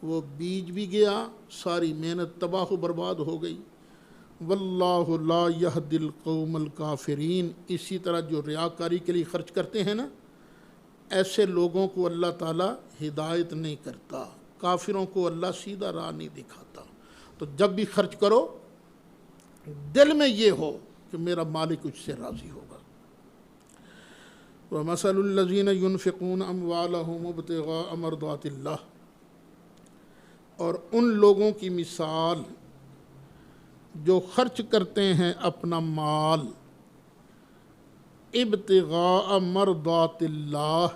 [SPEAKER 1] وہ بیج بھی گیا، ساری محنت تباہ و برباد ہو گئی۔ واللہ لا یہدی القوم الکافرین، اسی طرح جو ریاکاری کے لیے خرچ کرتے ہیں نا، ایسے لوگوں کو اللہ تعالیٰ ہدایت نہیں کرتا، کافروں کو اللہ سیدھا راہ نہیں دکھاتا۔ تو جب بھی خرچ کرو دل میں یہ ہو کہ میرا مالک اس سے راضی ہوگا۔ وَمَثَلُ الَّذِينَ يُنْفِقُونَ أَمْوَالَهُمُ ابْتِغَاءَ مَرْضَاتِ اللَّهِ، اور ان لوگوں کی مثال جو خرچ کرتے ہیں اپنا مال ابتغاء مرضات اللہ،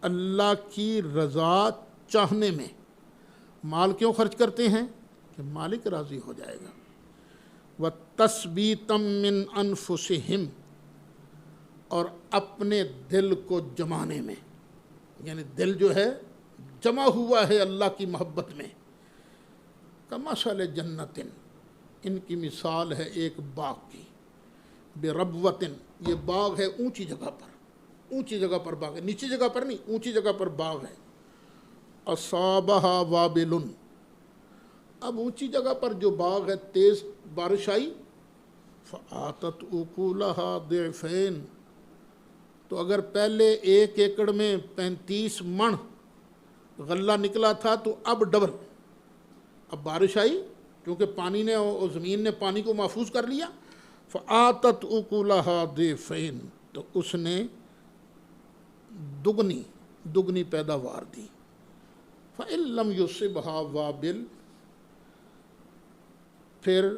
[SPEAKER 1] اللہ کی رضا چاہنے میں۔ مال کیوں خرچ کرتے ہیں؟ کہ مالک راضی ہو جائے گا۔ وَتَثْبِيتًا مِّنْ أَنفُسِهِمْ، اور اپنے دل کو جمانے میں، یعنی دل جو ہے جمع ہوا ہے اللہ کی محبت میں۔ کمثل جنت، ان کی مثال ہے ایک باغ کی، بربوۃ، یہ باغ ہے اونچی جگہ پر، اونچی جگہ پر باغ ہے، نیچی جگہ پر نہیں، اونچی جگہ پر باغ ہے۔ اصابها وابل، اب اونچی جگہ پر جو باغ ہے تیز بارش آئی، فآتت اکولها ضعفین، تو اگر پہلے 1 ایکڑ میں 35 من غلہ نکلا تھا تو اب ڈبل، اب بارش آئی کیونکہ پانی نے اور زمین نے پانی کو محفوظ کر لیا، فآتت اکولها ضعفین، تو اس نے دگنی پیداوار دی۔ فإن لم يصبها وابل، پھر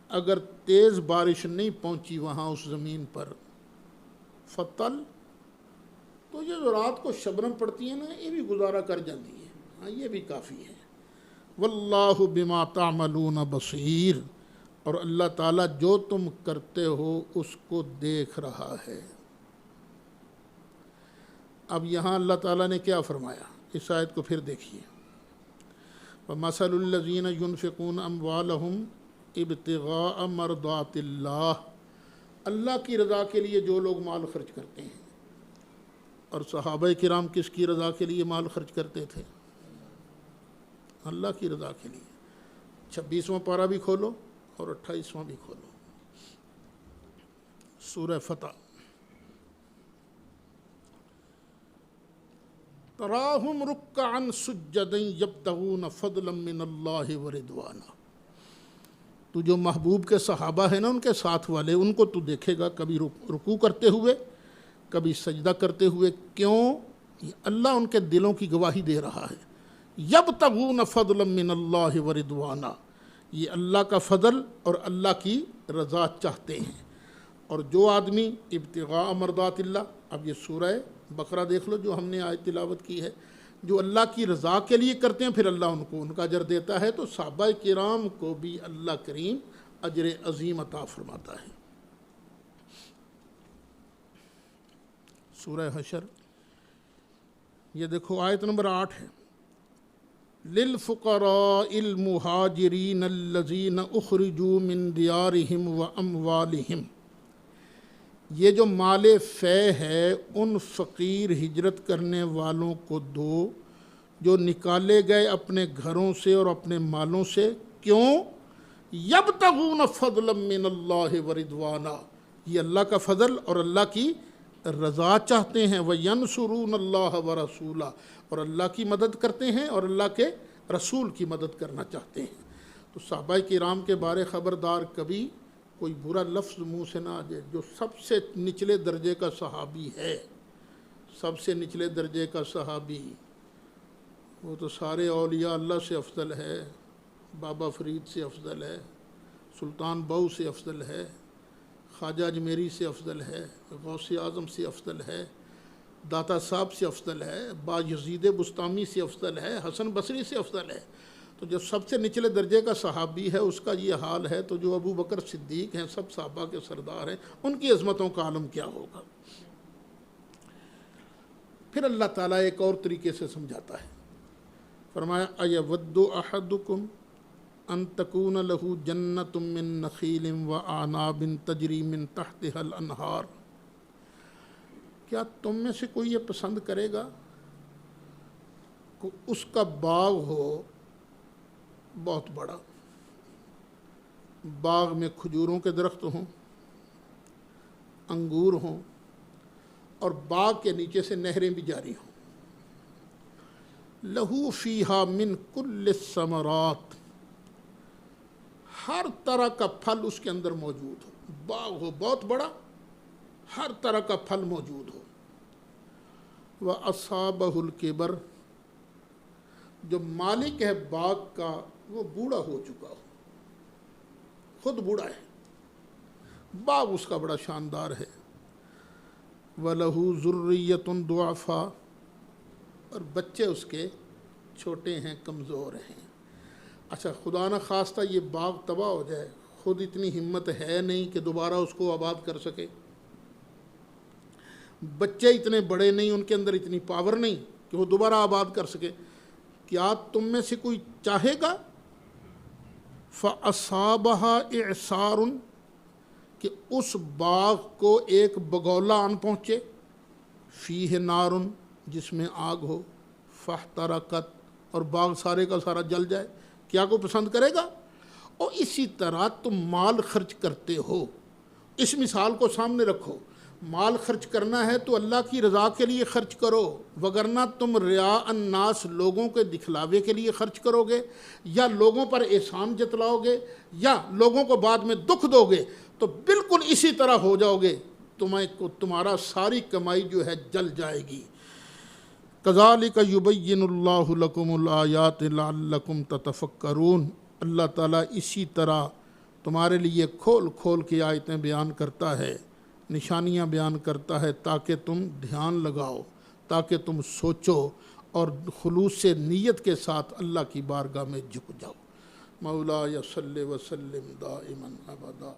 [SPEAKER 1] اگر تیز بارش نہیں پہنچی وہاں اس زمین پر، فتل، تو یہ جو رات کو شبنم پڑتی ہے نا، یہ بھی گزارا کر جاتی ہے، ہاں یہ بھی کافی ہے۔ واللہ بما تعملون بصیر، اور اللہ تعالیٰ جو تم کرتے ہو اس کو دیکھ رہا ہے۔ اب یہاں اللہ تعالیٰ نے کیا فرمایا، اس آیت کو پھر دیکھیے۔ وَمَثَلُ الَّذِينَ يُنْفِقُونَ أَمْوَالَهُمْ ابْتِغَاءَ مَرْضَاتِ اللَّهِ، اللہ کی رضا کے لیے جو لوگ مال خرچ کرتے ہیں۔ اور صحابہ کرام کس کی رضا کے لیے مال خرچ کرتے تھے؟ اللہ کی رضا کے لیے۔ 26واں پارہ بھی کھولو اور 28واں بھی کھولو، سورہ فتح۔ تراہم رکعا سجدا یبتغون فضلا من اللہ ورضوانا، تو جو محبوب کے صحابہ ہیں نا، ان کے ساتھ والے، ان کو تو دیکھے گا کبھی رکوع کرتے ہوئے، کبھی سجدہ کرتے ہوئے. کیوں؟ اللہ ان کے دلوں کی گواہی دے رہا ہے. یبتغون فضلا من اللہ ورضوانا، یہ اللہ کا فضل اور اللہ کی رضا چاہتے ہیں. اور جو آدمی ابتغاء مرضات اللہ، اب یہ سورہ بقرہ دیکھ لو جو ہم نے آیت تلاوت کی ہے، جو اللہ کی رضا کے لیے کرتے ہیں پھر اللہ ان کو ان کا اجر دیتا ہے. تو صحابہ کرام کو بھی اللہ کریم اجر عظیم عطا فرماتا ہے. سورہ حشر، یہ دیکھو آیت نمبر 8 ہے. للفقراء المہاجرین الذین اخرجوا من دیارہم واموالہم، یہ جو مال فے ہے ان فقیر ہجرت کرنے والوں کو دو جو نکالے گئے اپنے گھروں سے اور اپنے مالوں سے. کیوں؟ یبتغون فضلا من اللہ ورضوانا، یہ اللہ کا فضل اور اللہ کی رضا چاہتے ہیں. وینصرون اللہ ورسولہ، اور اللہ کی مدد کرتے ہیں اور اللہ کے رسول کی مدد کرنا چاہتے ہیں. تو صحابہ کرام کے بارے خبردار کبھی کوئی برا لفظ منہ سے نہ آ جائے. جو سب سے نچلے درجے کا صحابی ہے، سب سے نچلے درجے کا صحابی، وہ تو سارے اولیاء اللہ سے افضل ہے، بابا فرید سے افضل ہے، سلطان بہو سے افضل ہے، خواجہ اجمیری سے افضل ہے، غوث اعظم سے افضل ہے، داتا صاحب سے افضل ہے، با یزید بستامی سے افضل ہے، حسن بصری سے افضل ہے. تو جو سب سے نچلے درجے کا صحابی ہے اس کا یہ حال ہے، تو جو ابو بکر صدیق ہیں، سب صحابہ کے سردار ہیں، ان کی عظمتوں کا عالم کیا ہوگا. پھر اللہ تعالیٰ ایک اور طریقے سے سمجھاتا ہے. فرمایا اَیَوَدُّ أَحَدُكُمْ أَن تَكُونَ لَهُ جَنَّةٌ مِّن نَخِیلٍ وَأَعْنَابٍ تَجْرِی مِن تَحْتِهَا الْأَنْہَارُ، کیا تم میں سے کوئی یہ پسند کرے گا کہ اس کا باغ ہو بہت بڑا، باغ میں کھجوروں کے درخت ہوں، انگور ہوں، اور باغ کے نیچے سے نہریں بھی جاری ہوں. لہو فیہا من کل الثمرات، ہر طرح کا پھل اس کے اندر موجود ہو. باغ ہو بہت بڑا، ہر طرح کا پھل موجود ہو. وَأَصَابَهُ الْكِبَرُ، جو مالک ہے باغ کا وہ بوڑھا ہو چکا ہو، خود بوڑھا ہے، باغ اس کا بڑا شاندار ہے. وَلَهُ ذُرِّيَّةٌ ضُعَفَاءُ، اور بچے اس کے چھوٹے ہیں، کمزور ہیں. اچھا خدا نہ خواستہ یہ باغ تباہ ہو جائے، خود اتنی ہمت ہے نہیں کہ دوبارہ اس کو آباد کر سکے، بچے اتنے بڑے نہیں، ان کے اندر اتنی پاور نہیں کہ وہ دوبارہ آباد کر سکے. کیا تم میں سے کوئی چاہے گا فَأَصَابَهَا إِعْصَارٌ، کہ اس باغ کو ایک بگولا آن پہنچے، فیہ نارٌ، جس میں آگ ہو، فاحترقت، اور باغ سارے کا سارا جل جائے؟ کیا کو پسند کرے گا؟ اور اسی طرح تم مال خرچ کرتے ہو، اس مثال کو سامنے رکھو. مال خرچ کرنا ہے تو اللہ کی رضا کے لیے خرچ کرو، وگرنہ تم ریا الناس، لوگوں کے دکھلاوے کے لیے خرچ کرو گے، یا لوگوں پر احسان جتلاؤ گے، یا لوگوں کو بعد میں دکھ دو گے، تو بالکل اسی طرح ہو جاؤ گے، تمہارا ساری کمائی جو ہے جل جائے گی. کذالک یبین اللہ لکم الآیات لعلکم تتفکرون، اللہ تعالیٰ اسی طرح تمہارے لیے کھول کھول کے آیتیں بیان کرتا ہے، نشانیاں بیان کرتا ہے، تاکہ تم دھیان لگاؤ، تاکہ تم سوچو اور خلوص سے نیت کے ساتھ اللہ کی بارگاہ میں جھک جاؤ. مولا صلی وسلم دائما ابدا.